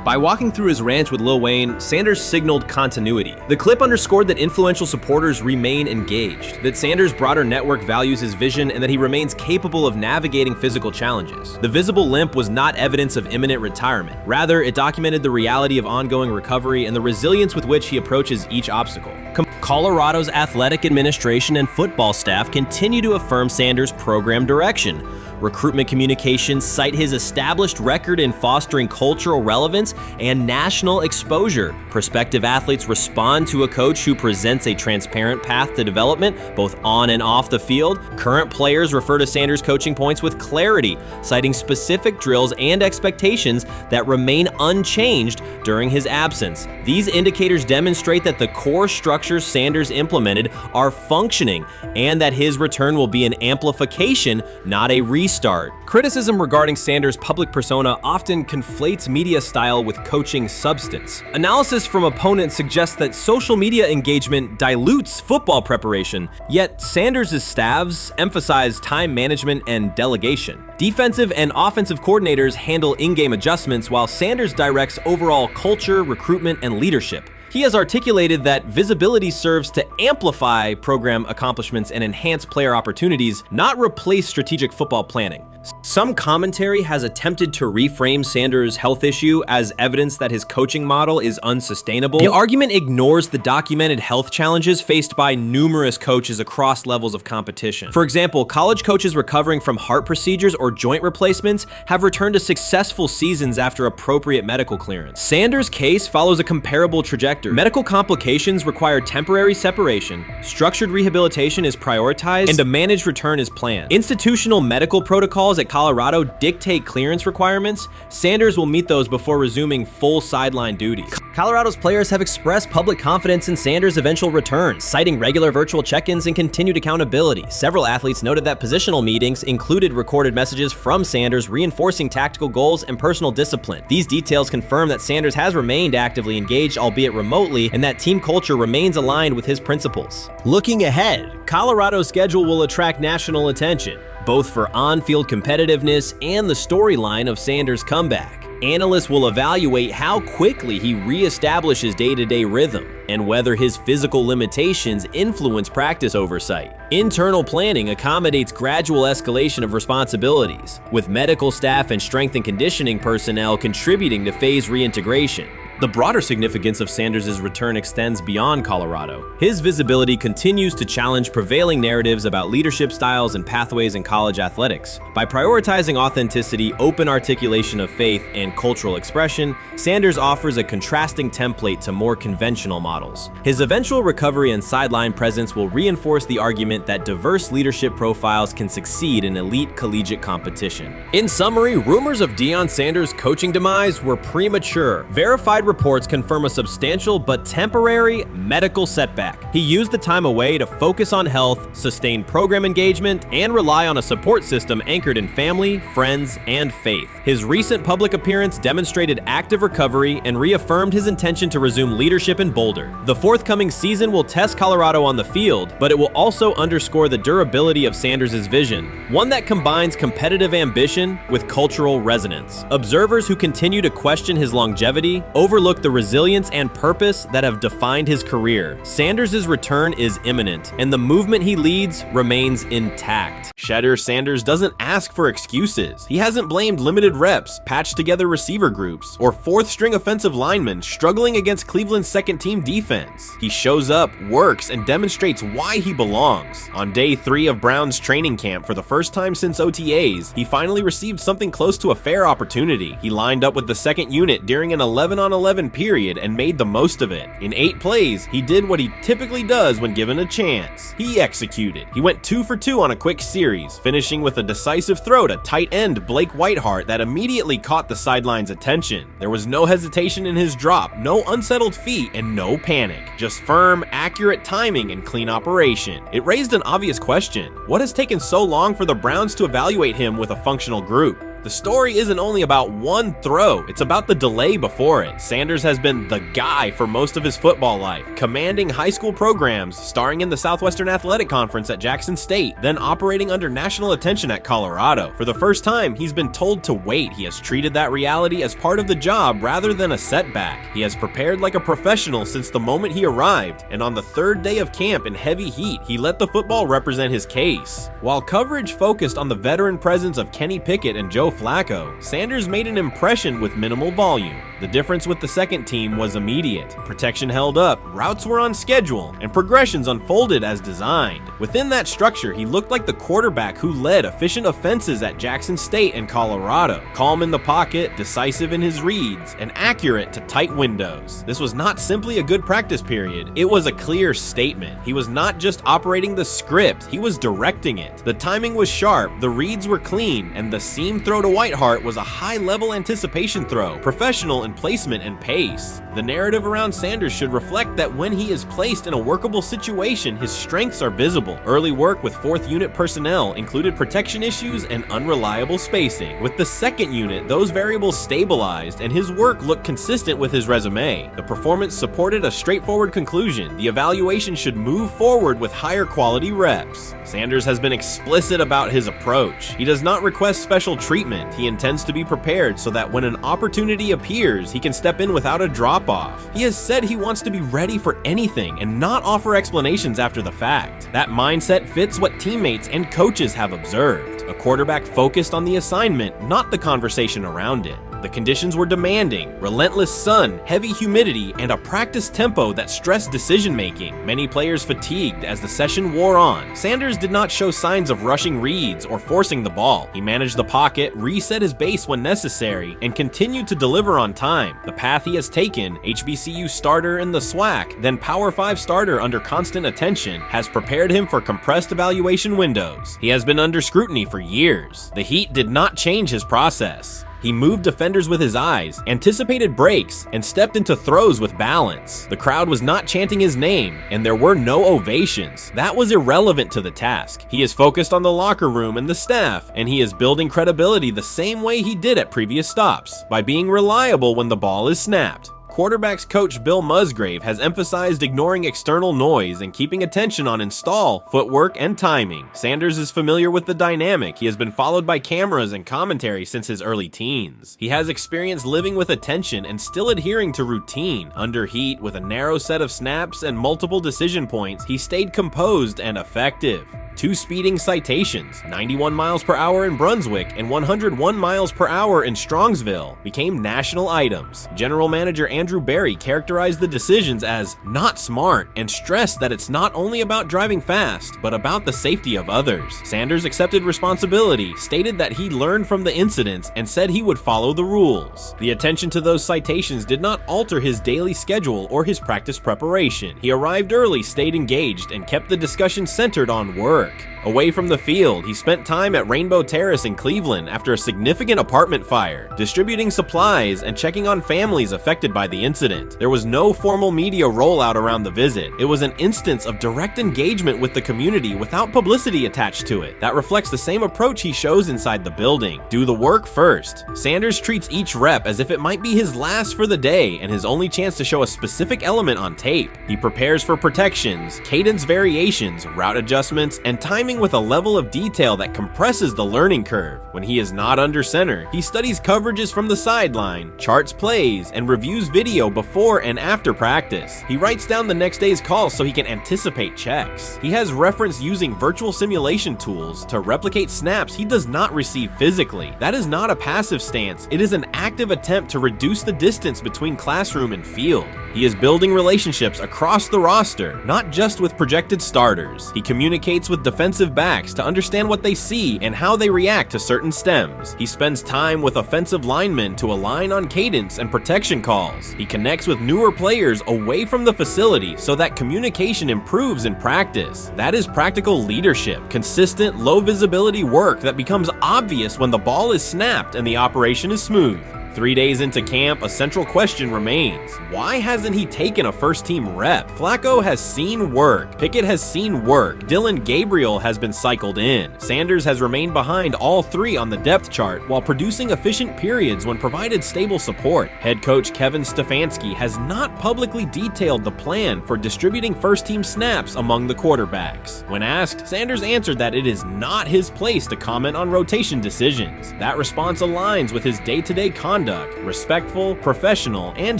By walking through his ranch with Lil Wayne, Sanders signaled continuity. The clip underscored that influential supporters remain engaged, that Sanders' broader network values his vision, and that he remains capable of navigating physical challenges. The visible limp was not evidence of imminent retirement. Rather, it documented the reality of ongoing recovery and the resilience with which he approaches each obstacle. Colorado's athletic administration and football staff continue to affirm Sanders' program direction. Recruitment communications cite his established record in fostering cultural relevance and national exposure. Prospective athletes respond to a coach who presents a transparent path to development, both on and off the field. Current players refer to Sanders' coaching points with clarity, citing specific drills and expectations that remain unchanged during his absence. These indicators demonstrate that the core structures Sanders implemented are functioning and that his return will be an amplification, not a restart. Criticism regarding Sanders' public persona often conflates media style with coaching substance. Analysis from opponents suggests that social media engagement dilutes football preparation, yet Sanders' staffs emphasize time management and delegation. Defensive and offensive coordinators handle in-game adjustments while Sanders directs overall culture, recruitment, and leadership. He has articulated that visibility serves to amplify program accomplishments and enhance player opportunities, not replace strategic football planning. Some commentary has attempted to reframe Sanders' health issue as evidence that his coaching model is unsustainable. The argument ignores the documented health challenges faced by numerous coaches across levels of competition. For example, college coaches recovering from heart procedures or joint replacements have returned to successful seasons after appropriate medical clearance. Sanders' case follows a comparable trajectory. Medical complications require temporary separation, structured rehabilitation is prioritized, and a managed return is planned. Institutional medical protocols at Colorado dictate clearance requirements. Sanders will meet those before resuming full sideline duties. Colorado's players have expressed public confidence in Sanders' eventual return, citing regular virtual check-ins and continued accountability. Several athletes noted that positional meetings included recorded messages from Sanders reinforcing tactical goals and personal discipline. These details confirm that Sanders has remained actively engaged, albeit remotely, and that team culture remains aligned with his principles. Looking ahead, Colorado's schedule will attract national attention, both for on-field competitiveness and the storyline of Sanders' comeback. Analysts will evaluate how quickly he reestablishes day-to-day rhythm and whether his physical limitations influence practice oversight. Internal planning accommodates gradual escalation of responsibilities, with medical staff and strength and conditioning personnel contributing to phase reintegration. The broader significance of Sanders' return extends beyond Colorado. His visibility continues to challenge prevailing narratives about leadership styles and pathways in college athletics. By prioritizing authenticity, open articulation of faith, and cultural expression, Sanders offers a contrasting template to more conventional models. His eventual recovery and sideline presence will reinforce the argument that diverse leadership profiles can succeed in elite collegiate competition. In summary, rumors of Deion Sanders' coaching demise were premature. Verified reports confirm a substantial but temporary medical setback. He used the time away to focus on health, sustain program engagement, and rely on a support system anchored in family, friends, and faith. His recent public appearance demonstrated active recovery and reaffirmed his intention to resume leadership in Boulder. The forthcoming season will test Colorado on the field, but it will also underscore the durability of Sanders' vision, one that combines competitive ambition with cultural resonance. Observers who continue to question his longevity overlook the resilience and purpose that have defined his career. Sanders' return is imminent, and the movement he leads remains intact. Shedeur Sanders doesn't ask for excuses. He hasn't blamed limited reps, patched together receiver groups, or fourth-string offensive linemen struggling against Cleveland's second-team defense. He shows up, works, and demonstrates why he belongs. On day 3 of Brown's training camp, for the first time since OTAs, he finally received something close to a fair opportunity. He lined up with the second unit during an 11-on-11 period and made the most of it. In 8 plays, he did what he typically does when given a chance. He executed. He went 2 for 2 on a quick series, finishing with a decisive throw to tight end Blake Whiteheart that immediately caught the sideline's attention. There was no hesitation in his drop, no unsettled feet, and no panic. Just firm, accurate timing and clean operation. It raised an obvious question. What has taken so long for the Browns to evaluate him with a functional group? The story isn't only about one throw, it's about the delay before it. Sanders has been the guy for most of his football life, commanding high school programs, starring in the Southwestern Athletic Conference at Jackson State, then operating under national attention at Colorado. For the first time, he's been told to wait. He has treated that reality as part of the job rather than a setback. He has prepared like a professional since the moment he arrived, and on the 3rd day of camp in heavy heat, he let the football represent his case. While coverage focused on the veteran presence of Kenny Pickett and Joe Flacco, Sanders made an impression with minimal volume. The difference with the second team was immediate. Protection held up, routes were on schedule, and progressions unfolded as designed. Within that structure, he looked like the quarterback who led efficient offenses at Jackson State and Colorado. Calm in the pocket, decisive in his reads, and accurate to tight windows. This was not simply a good practice period, it was a clear statement. He was not just operating the script, he was directing it. The timing was sharp, the reads were clean, and the seam throw to Whiteheart was a high-level anticipation throw, professional in placement and pace. The narrative around Sanders should reflect that when he is placed in a workable situation, his strengths are visible. Early work with 4th unit personnel included protection issues and unreliable spacing. With the 2nd unit, those variables stabilized and his work looked consistent with his resume. The performance supported a straightforward conclusion. The evaluation should move forward with higher quality reps. Sanders has been explicit about his approach. He does not request special treatment. He intends to be prepared so that when an opportunity appears, he can step in without a drop-off. He has said he wants to be ready for anything and not offer explanations after the fact. That mindset fits what teammates and coaches have observed. A quarterback focused on the assignment, not the conversation around it. The conditions were demanding: relentless sun, heavy humidity, and a practice tempo that stressed decision-making. Many players fatigued as the session wore on. Sanders did not show signs of rushing reads or forcing the ball. He managed the pocket, reset his base when necessary, and continued to deliver on time. The path he has taken, HBCU starter in the SWAC, then Power 5 starter under constant attention, has prepared him for compressed evaluation windows. He has been under scrutiny for years. The heat did not change his process. He moved defenders with his eyes, anticipated breaks, and stepped into throws with balance. The crowd was not chanting his name, and there were no ovations. That was irrelevant to the task. He is focused on the locker room and the staff, and he is building credibility the same way he did at previous stops, by being reliable when the ball is snapped. Quarterbacks coach Bill Musgrave has emphasized ignoring external noise and keeping attention on install, footwork, and timing. Sanders is familiar with the dynamic. He has been followed by cameras and commentary since his early teens. He has experience living with attention and still adhering to routine. Under heat, with a narrow set of snaps and multiple decision points, he stayed composed and effective. 2 speeding citations, 91 miles per hour in Brunswick and 101 miles per hour in Strongsville, became national items. General Manager Andrew Berry characterized the decisions as not smart and stressed that it's not only about driving fast, but about the safety of others. Sanders accepted responsibility, stated that he learned from the incidents, and said he would follow the rules. The attention to those citations did not alter his daily schedule or his practice preparation. He arrived early, stayed engaged, and kept the discussion centered on work. Away from the field, he spent time at Rainbow Terrace in Cleveland after a significant apartment fire, distributing supplies and checking on families affected by the incident. There was no formal media rollout around the visit. It was an instance of direct engagement with the community without publicity attached to it. That reflects the same approach he shows inside the building. Do the work first. Sanders treats each rep as if it might be his last for the day and his only chance to show a specific element on tape. He prepares for protections, cadence variations, route adjustments, and timing with a level of detail that compresses the learning curve. When he is not under center, he studies coverages from the sideline, charts plays, and reviews video before and after practice. He writes down the next day's calls so he can anticipate checks. He has reference using virtual simulation tools to replicate snaps he does not receive physically. That is not a passive stance, it is an active attempt to reduce the distance between classroom and field. He is building relationships across the roster, not just with projected starters. He communicates with defensive backs to understand what they see and how they react to certain stems. He spends time with offensive linemen to align on cadence and protection calls. He connects with newer players away from the facility so that communication improves in practice. That is practical leadership, consistent, low visibility work that becomes obvious when the ball is snapped and the operation is smooth. 3 days into camp, a central question remains. Why hasn't he taken a first-team rep? Flacco has seen work. Pickett has seen work. Dillon Gabriel has been cycled in. Sanders has remained behind all three on the depth chart while producing efficient periods when provided stable support. Head coach Kevin Stefanski has not publicly detailed the plan for distributing first-team snaps among the quarterbacks. When asked, Sanders answered that it is not his place to comment on rotation decisions. That response aligns with his day-to-day conduct, respectful, professional, and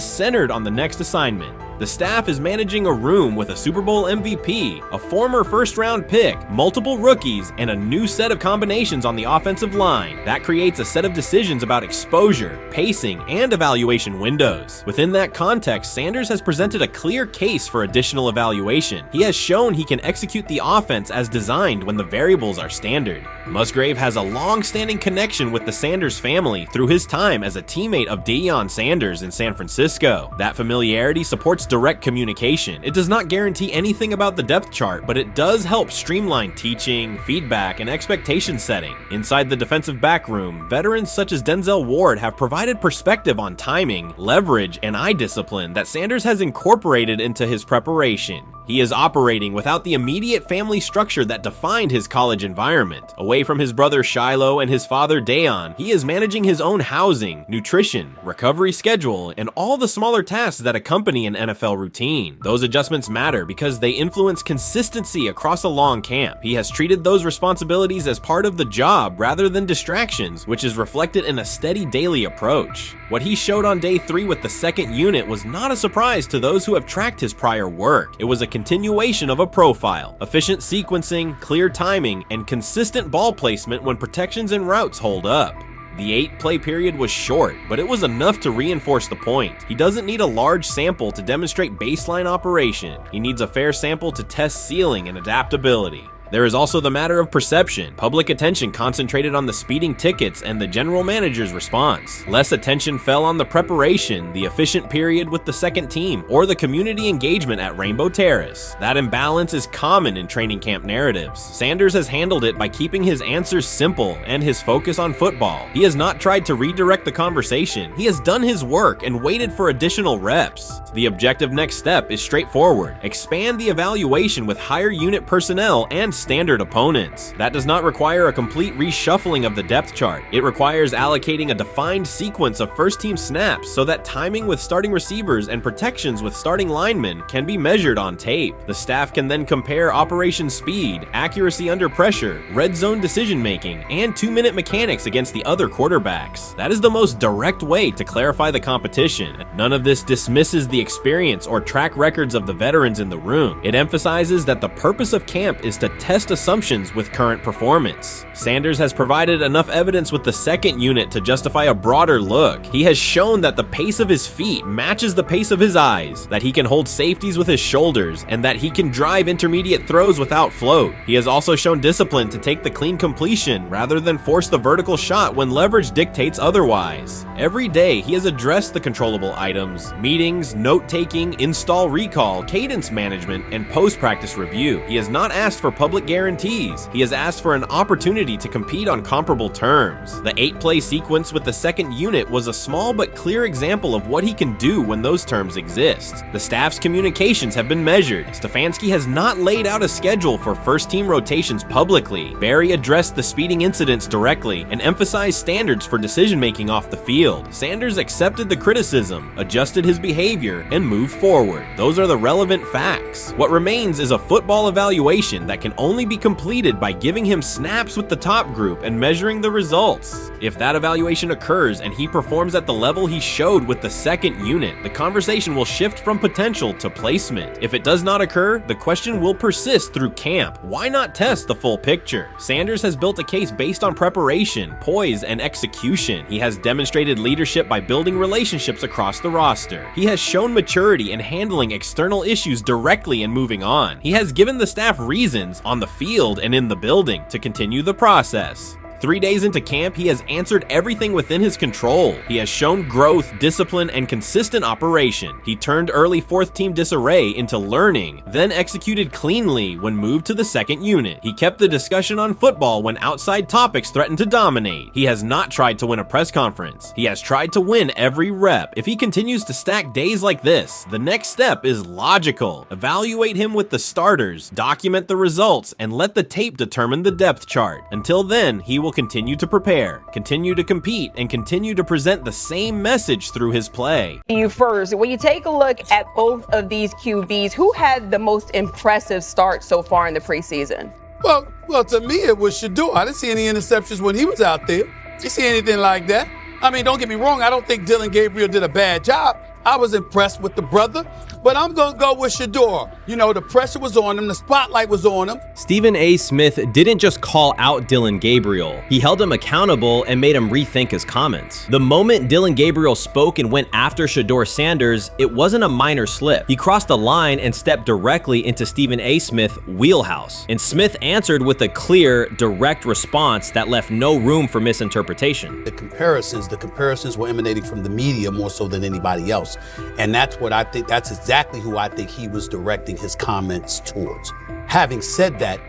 centered on the next assignment. The staff is managing a room with a Super Bowl MVP, a former first-round pick, multiple rookies, and a new set of combinations on the offensive line. That creates a set of decisions about exposure, pacing, and evaluation windows. Within that context, Sanders has presented a clear case for additional evaluation. He has shown he can execute the offense as designed when the variables are standard. Musgrave has a long-standing connection with the Sanders family through his time as a teammate of Deion Sanders in San Francisco. That familiarity supports direct communication. It does not guarantee anything about the depth chart, but it does help streamline teaching, feedback, and expectation setting. Inside the defensive back room, veterans such as Denzel Ward have provided perspective on timing, leverage, and eye discipline that Sanders has incorporated into his preparation. He is operating without the immediate family structure that defined his college environment. Away from his brother Shiloh and his father Dayon, he is managing his own housing, nutrition, recovery schedule, and all the smaller tasks that accompany an NFL routine. Those adjustments matter because they influence consistency across a long camp. He has treated those responsibilities as part of the job rather than distractions, which is reflected in a steady daily approach. What he showed on day 3 with the second unit was not a surprise to those who have tracked his prior work. It was a continuation of a profile, efficient sequencing, clear timing, and consistent ball placement when protections and routes hold up. The 8-play period was short, but it was enough to reinforce the point. He doesn't need a large sample to demonstrate baseline operation. He needs a fair sample to test ceiling and adaptability. There is also the matter of perception. Public attention concentrated on the speeding tickets and the general manager's response. Less attention fell on the preparation, the efficient period with the second team, or the community engagement at Rainbow Terrace. That imbalance is common in training camp narratives. Sanders has handled it by keeping his answers simple and his focus on football. He has not tried to redirect the conversation. He has done his work and waited for additional reps. The objective next step is straightforward. Expand the evaluation with higher unit personnel and standard opponents. That does not require a complete reshuffling of the depth chart. It requires allocating a defined sequence of first-team snaps so that timing with starting receivers and protections with starting linemen can be measured on tape. The staff can then compare operation speed, accuracy under pressure, red zone decision-making, and 2-minute mechanics against the other quarterbacks. That is the most direct way to clarify the competition. None of this dismisses the experience or track records of the veterans in the room. It emphasizes that the purpose of camp is to test test assumptions with current performance. Sanders has provided enough evidence with the second unit to justify a broader look. He has shown that the pace of his feet matches the pace of his eyes, that he can hold safeties with his shoulders, and that he can drive intermediate throws without float. He has also shown discipline to take the clean completion rather than force the vertical shot when leverage dictates otherwise. Every day, he has addressed the controllable items, meetings, note-taking, install recall, cadence management, and post-practice review. He has not asked for public guarantees. He has asked for an opportunity to compete on comparable terms. The 8-play sequence with the second unit was a small but clear example of what he can do when those terms exist. The staff's communications have been measured. Stefanski has not laid out a schedule for first-team rotations publicly. Barry addressed the speeding incidents directly and emphasized standards for decision-making off the field. Sanders accepted the criticism, adjusted his behavior, and moved forward. Those are the relevant facts. What remains is a football evaluation that can only be completed by giving him snaps with the top group and measuring the results. If that evaluation occurs and he performs at the level he showed with the second unit, the conversation will shift from potential to placement. If it does not occur, the question will persist through camp. Why not test the full picture? Sanders has built a case based on preparation, poise, and execution. He has demonstrated leadership by building relationships across the roster. He has shown maturity in handling external issues directly and moving on. He has given the staff reasons on the field and in the building to continue the process. 3 days into camp, he has answered everything within his control. He has shown growth, discipline, and consistent operation. He turned early fourth-team disarray into learning, then executed cleanly when moved to the second unit. He kept the discussion on football when outside topics threatened to dominate. He has not tried to win a press conference. He has tried to win every rep. If he continues to stack days like this, the next step is logical. Evaluate him with the starters, document the results, and let the tape determine the depth chart. Until then, he will continue to prepare, continue to compete, and continue to present the same message through his play. You first, when you take a look at both of these QBs, who had the most impressive start so far in the preseason? Well, to me, it was Shedeur. I didn't see any interceptions when he was out there. Did you see anything like that? I mean, don't get me wrong. I don't think Dillon Gabriel did a bad job. I was impressed with the brother, but I'm going to go with Shedeur. You know, the pressure was on him. The spotlight was on him. Stephen A. Smith didn't just call out Dillon Gabriel. He held him accountable and made him rethink his comments. The moment Dillon Gabriel spoke and went after Shedeur Sanders, it wasn't a minor slip. He crossed the line and stepped directly into Stephen A. Smith's wheelhouse. And Smith answered with a clear, direct response that left no room for misinterpretation. The comparisons were emanating from the media more so than anybody else. And that's what I think, that's exactly who I think he was directing his comments towards. Having said that,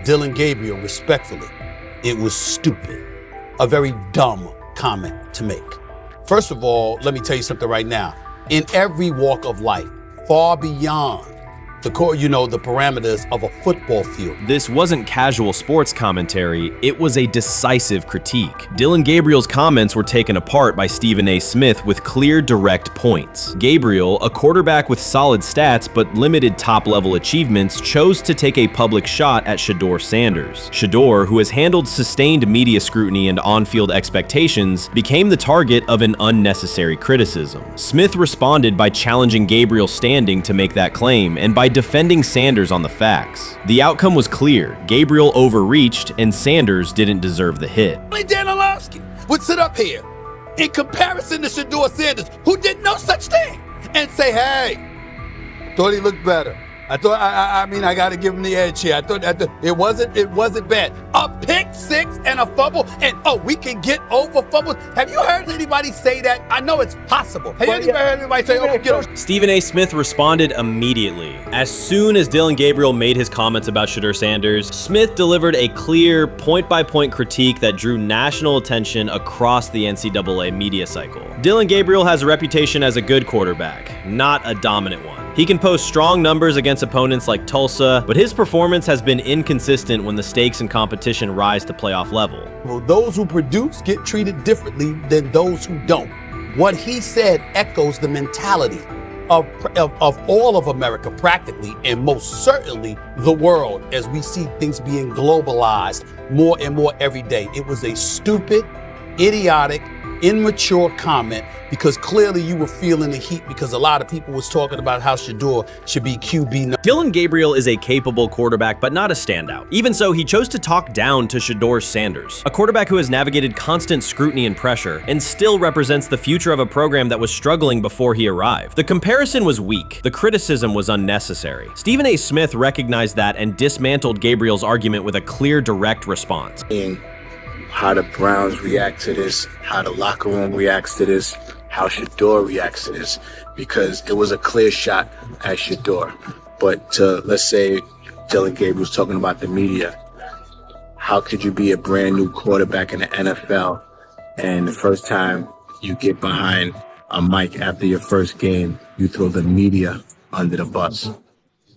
Dillon Gabriel, respectfully, it was stupid. A very dumb comment to make. First of all, let me tell you something right now. In every walk of life, far beyond the parameters of a football field. This wasn't casual sports commentary, it was a decisive critique. Dillon Gabriel's comments were taken apart by Stephen A. Smith with clear, direct points. Gabriel, a quarterback with solid stats but limited top-level achievements, chose to take a public shot at Shedeur Sanders. Shedeur, who has handled sustained media scrutiny and on-field expectations, became the target of an unnecessary criticism. Smith responded by challenging Gabriel's standing to make that claim, and by defending Sanders on the facts. The outcome was clear. Gabriel overreached, and Sanders didn't deserve the hit. Only Dan Orlovsky would sit up here in comparison to Shedeur Sanders, who did no such thing, and say, hey, thought he looked better. I got to give him the edge here. I thought it wasn't bad. A pick six and a fumble, and we can get over fumbles. Have you heard anybody say that? I know it's possible. Have you ever heard anybody say, we get over? Stephen A. Smith responded immediately. As soon as Dillon Gabriel made his comments about Shedeur Sanders, Smith delivered a clear, point-by-point critique that drew national attention across the NCAA media cycle. Dillon Gabriel has a reputation as a good quarterback, not a dominant one. He can post strong numbers against opponents like Tulsa, but his performance has been inconsistent when the stakes and competition rise to playoff level. Well, those who produce get treated differently than those who don't. What he said echoes the mentality of all of America practically, and most certainly the world, as we see things being globalized more and more every day. It was a stupid, idiotic, immature comment because clearly you were feeling the heat because a lot of people was talking about how Shedeur should be QB. Dillon Gabriel is a capable quarterback, but not a standout. Even so, he chose to talk down to Shedeur Sanders, a quarterback who has navigated constant scrutiny and pressure, and still represents the future of a program that was struggling before he arrived. The comparison was weak. The criticism was unnecessary. Stephen A. Smith recognized that and dismantled Gabriel's argument with a clear, direct response. How the Browns react to this, how the locker room reacts to this, how Shedeur reacts to this, because it was a clear shot at Shedeur. But let's say Dillon Gabriel's talking about the media. How could you be a brand new quarterback in the NFL and the first time you get behind a mic after your first game, you throw the media under the bus?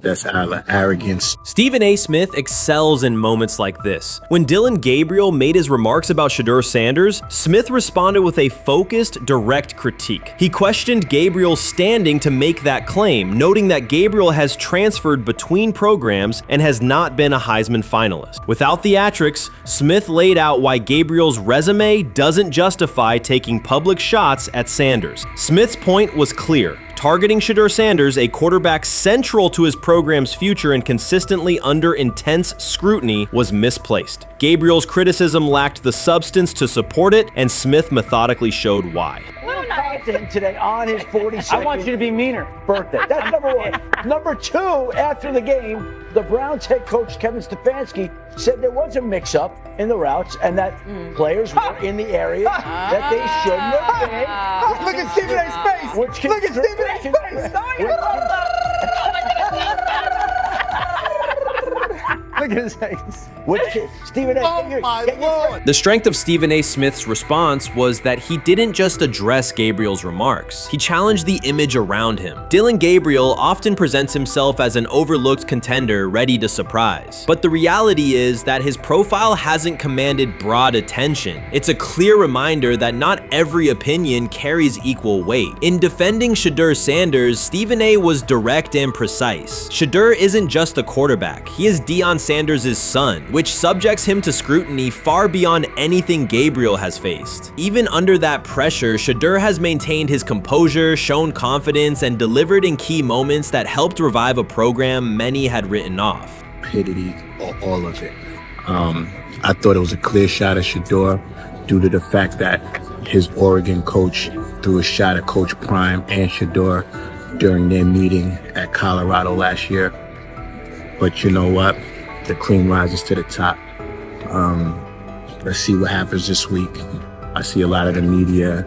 That's arrogance. Stephen A. Smith excels in moments like this. When Dillon Gabriel made his remarks about Shedeur Sanders, Smith responded with a focused, direct critique. He questioned Gabriel's standing to make that claim, noting that Gabriel has transferred between programs and has not been a Heisman finalist. Without theatrics, Smith laid out why Gabriel's resume doesn't justify taking public shots at Sanders. Smith's point was clear. Targeting Shedeur Sanders, a quarterback central to his program's future and consistently under intense scrutiny, was misplaced. Gabriel's criticism lacked the substance to support it, and Smith methodically showed why. Today on his 42nd I want you to be meaner. Birthday. That's number one. Number two, after the game, the Browns head coach Kevin Stefanski said there was a mix-up in the routes and that players were in the area that they shouldn't have been. Look at Stephen A's face. Look at Stephen A's Look at his face. Stephen A. Oh my Lord. The strength of Stephen A. Smith's response was that he didn't just address Gabriel's remarks. He challenged the image around him. Dillon Gabriel often presents himself as an overlooked contender ready to surprise. But the reality is that his profile hasn't commanded broad attention. It's a clear reminder that not every opinion carries equal weight. In defending Shedeur Sanders, Stephen A. was direct and precise. Shedeur isn't just a quarterback. He is Deion Sanders' son, which subjects him to scrutiny far beyond anything Gabriel has faced. Even under that pressure, Shedeur has maintained his composure, shown confidence, and delivered in key moments that helped revive a program many had written off. Stupidity, all of it. I thought it was a clear shot at Shedeur due to the fact that his Oregon coach threw a shot at Coach Prime and Shedeur during their meeting at Colorado last year. But you know what? The cream rises to the top. Let's see what happens this week. I see a lot of the media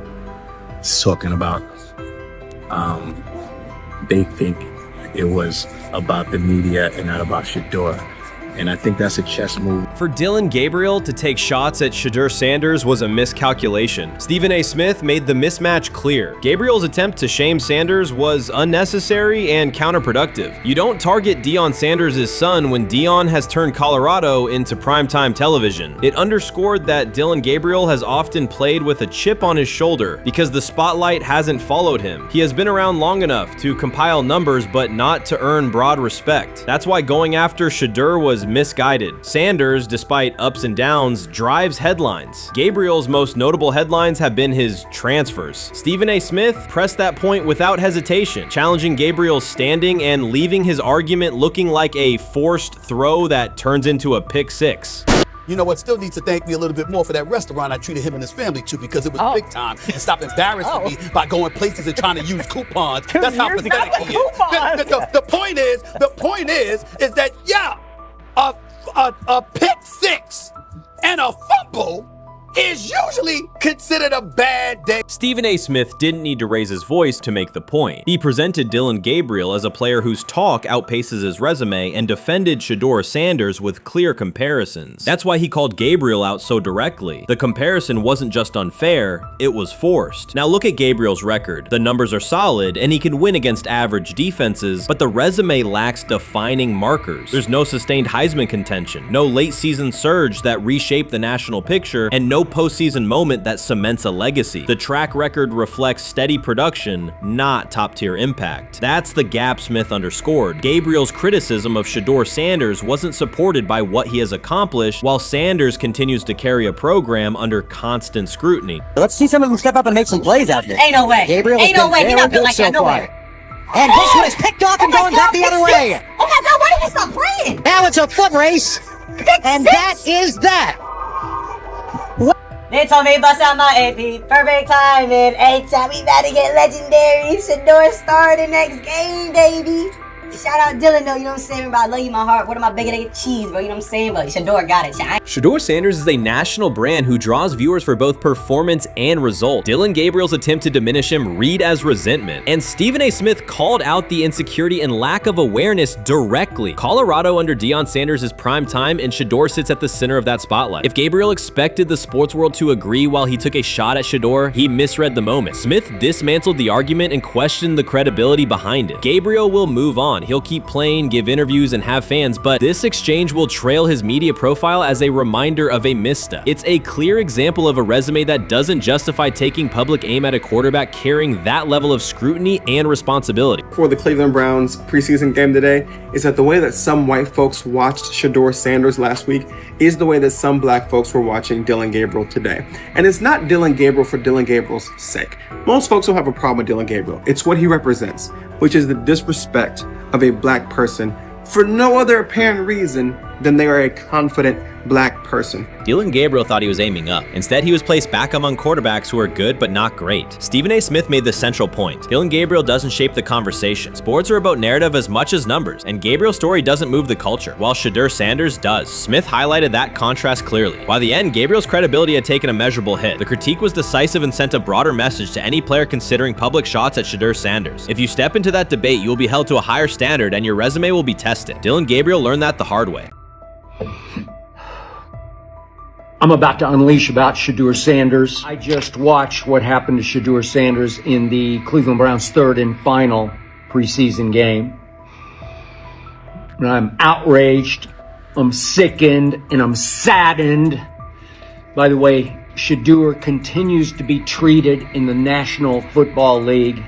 talking about they think it was about the media and not about Shedeur. And I think that's a chess move. For Dillon Gabriel to take shots at Shedeur Sanders was a miscalculation. Stephen A. Smith made the mismatch clear. Gabriel's attempt to shame Sanders was unnecessary and counterproductive. You don't target Deion Sanders' son when Deion has turned Colorado into primetime television. It underscored that Dillon Gabriel has often played with a chip on his shoulder because the spotlight hasn't followed him. He has been around long enough to compile numbers but not to earn broad respect. That's why going after Shedeur was misguided. Sanders, despite ups and downs, drives headlines. Gabriel's most notable headlines have been his transfers. Stephen A. Smith pressed that point without hesitation, challenging Gabriel's standing and leaving his argument looking like a forced throw that turns into a pick six. You know what? Still needs to thank me a little bit more for that restaurant I treated him and his family to because it was big time and stopped embarrassing me by going places and trying to use coupons. That's how pathetic he is. The point is that a pick six and a fumble is usually considered a bad day. Stephen A. Smith didn't need to raise his voice to make the point. He presented Dillon Gabriel as a player whose talk outpaces his resume and defended Shedeur Sanders with clear comparisons. That's why he called Gabriel out so directly. The comparison wasn't just unfair, it was forced. Now look at Gabriel's record. The numbers are solid and he can win against average defenses, but the resume lacks defining markers. There's no sustained Heisman contention, no late season surge that reshaped the national picture, and no no postseason moment that cements a legacy. The track record reflects steady production, not top-tier impact. That's the gap Smith underscored. Gabriel's criticism of Shedeur Sanders wasn't supported by what he has accomplished, while Sanders continues to carry a program under constant scrutiny. Let's see some of them step up and make some plays out there. Ain't no way. Gabriel Ain't no way. He's not built like that. No way. And this one is picked off and going back the other way. Oh my God, why did he stop playing? Now it's a foot race. And that is that. They told me bust out my AP. Perfect timing. H-time, we about to get legendary. Shedeur star the next game, baby. Shout out Dylan, though, you know what I'm saying? Bro, I love you, my heart. What am I bigger than cheese, bro? You know what I'm saying? But Shedeur got it. Shedeur Sanders is a national brand who draws viewers for both performance and result. Dylan Gabriel's attempt to diminish him read as resentment. And Stephen A. Smith called out the insecurity and lack of awareness directly. Colorado under Deion Sanders is prime time, and Shedeur sits at the center of that spotlight. If Gabriel expected the sports world to agree while he took a shot at Shedeur, he misread the moment. Smith dismantled the argument and questioned the credibility behind it. Gabriel will move on. He'll keep playing, give interviews, and have fans, but this exchange will trail his media profile as a reminder of a misstep. It's a clear example of a resume that doesn't justify taking public aim at a quarterback carrying that level of scrutiny and responsibility. For the Cleveland Browns preseason game today is that the way that some white folks watched Shedeur Sanders last week is the way that some black folks were watching Dylan Gabriel today. And it's not Dylan Gabriel for Dylan Gabriel's sake. Most folks don't have a problem with Dylan Gabriel. It's what he represents, which is the disrespect of a black person for no other apparent reason than they are a confident black person. Dylan Gabriel thought he was aiming up. Instead, he was placed back among quarterbacks who are good but not great. Stephen A. Smith made the central point. Dylan Gabriel doesn't shape the conversation. Sports are about narrative as much as numbers, and Gabriel's story doesn't move the culture, while Shedeur Sanders does. Smith highlighted that contrast clearly. By the end, Gabriel's credibility had taken a measurable hit. The critique was decisive and sent a broader message to any player considering public shots at Shedeur Sanders. If you step into that debate, you will be held to a higher standard and your resume will be tested. Dylan Gabriel learned that the hard way. I'm about to unleash about Shedeur Sanders. I just watched what happened to Shedeur Sanders in the Cleveland Browns' third and final preseason game. And I'm outraged, I'm sickened, and I'm saddened by the way Shedeur continues to be treated in the National Football League.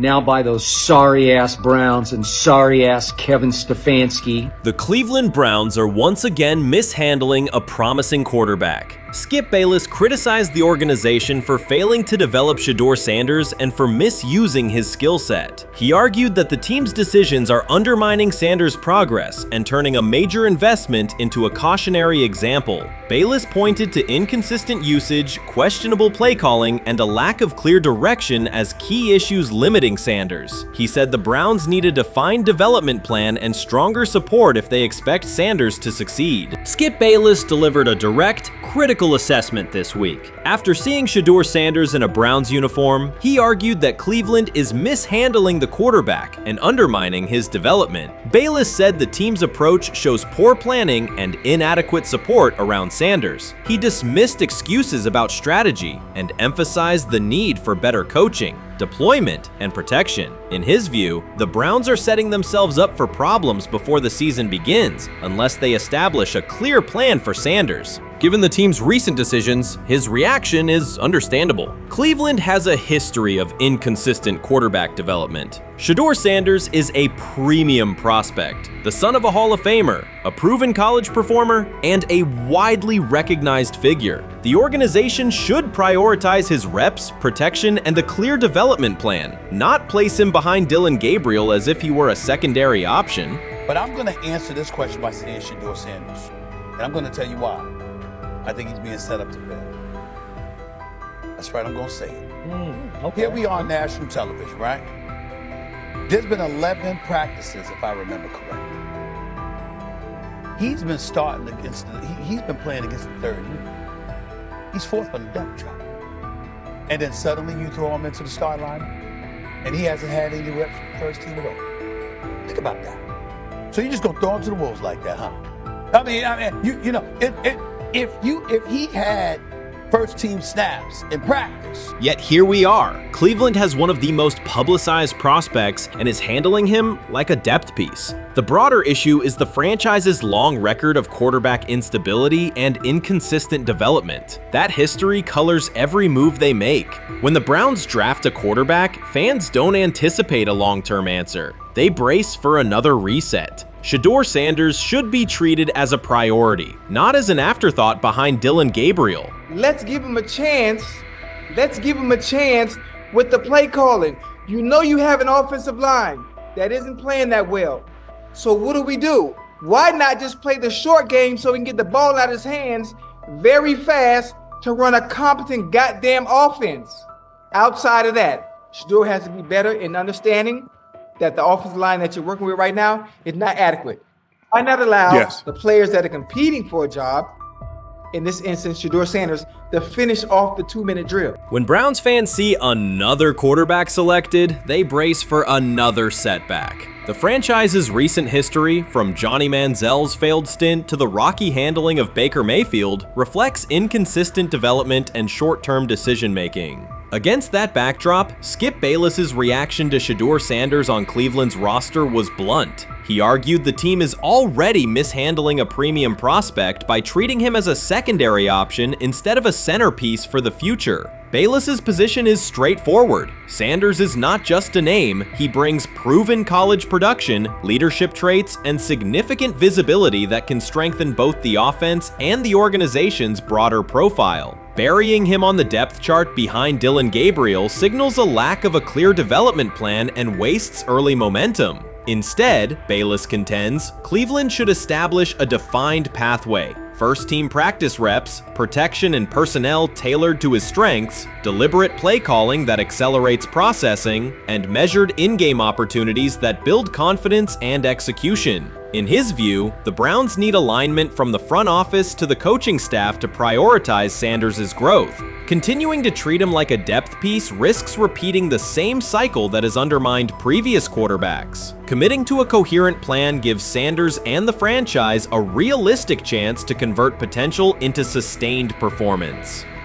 Now by those sorry-ass Browns and sorry-ass Kevin Stefanski. The Cleveland Browns are once again mishandling a promising quarterback. Skip Bayless criticized the organization for failing to develop Shedeur Sanders and for misusing his skill set. He argued that the team's decisions are undermining Sanders' progress and turning a major investment into a cautionary example. Bayless pointed to inconsistent usage, questionable play calling, and a lack of clear direction as key issues limiting Sanders. He said the Browns need a defined development plan and stronger support if they expect Sanders to succeed. Skip Bayless delivered a direct, critical assessment this week. After seeing Shedeur Sanders in a Browns uniform, he argued that Cleveland is mishandling the quarterback and undermining his development. Bayless said the team's approach shows poor planning and inadequate support around Sanders. He dismissed excuses about strategy and emphasized the need for better coaching, deployment, and protection. In his view, the Browns are setting themselves up for problems before the season begins unless they establish a clear plan for Sanders. Given the team's recent decisions, his reaction is understandable. Cleveland has a history of inconsistent quarterback development. Shedeur Sanders is a premium prospect, the son of a Hall of Famer, a proven college performer, and a widely recognized figure. The organization should prioritize his reps, protection, and a clear development plan, not place him behind Dylan Gabriel as if he were a secondary option. But I'm going to answer this question by saying Shedeur Sanders. And I'm going to tell you why. I think he's being set up to fail. That's right, I'm going to say it. Okay. Here we are on national television, right? There's been 11 practices, if I remember correctly. He's been starting against, he's been playing against the third unit. He's fourth on the depth chart. And then suddenly you throw him into the start line, and he hasn't had any reps for the first team at all. Think about that. So you just gonna throw him to the wolves like that, huh? I mean, you know, if he had first team snaps in practice. Yet here we are. Cleveland has one of the most publicized prospects and is handling him like a depth piece. The broader issue is the franchise's long record of quarterback instability and inconsistent development. That history colors every move they make. When the Browns draft a quarterback, fans don't anticipate a long-term answer. They brace for another reset. Shedeur Sanders should be treated as a priority, not as an afterthought behind Dillon Gabriel. Let's give him a chance. Let's give him a chance with the play calling. You know you have an offensive line that isn't playing that well. So what do? Why not just play the short game so he can get the ball out of his hands very fast to run a competent goddamn offense? Outside of that, Shedeur has to be better in understanding that the offensive line that you're working with right now is not adequate. Why not allow the players that are competing for a job, in this instance, Shedeur Sanders, to finish off the 2-minute drill? When Browns fans see another quarterback selected, they brace for another setback. The franchise's recent history, from Johnny Manziel's failed stint to the rocky handling of Baker Mayfield, reflects inconsistent development and short-term decision-making. Against that backdrop, Skip Bayless's reaction to Shedeur Sanders on Cleveland's roster was blunt. He argued the team is already mishandling a premium prospect by treating him as a secondary option instead of a centerpiece for the future. Bayless's position is straightforward. Sanders is not just a name, he brings proven college production, leadership traits, and significant visibility that can strengthen both the offense and the organization's broader profile. Burying him on the depth chart behind Dillon Gabriel signals a lack of a clear development plan and wastes early momentum. Instead, Bayless contends, Cleveland should establish a defined pathway. First-team practice reps, protection and personnel tailored to his strengths, deliberate play calling that accelerates processing, and measured in-game opportunities that build confidence and execution. In his view, the Browns need alignment from the front office to the coaching staff to prioritize Sanders' growth. Continuing to treat him like a depth piece risks repeating the same cycle that has undermined previous quarterbacks. Committing to a coherent plan gives Sanders and the franchise a realistic chance to convert potential into sustained performance.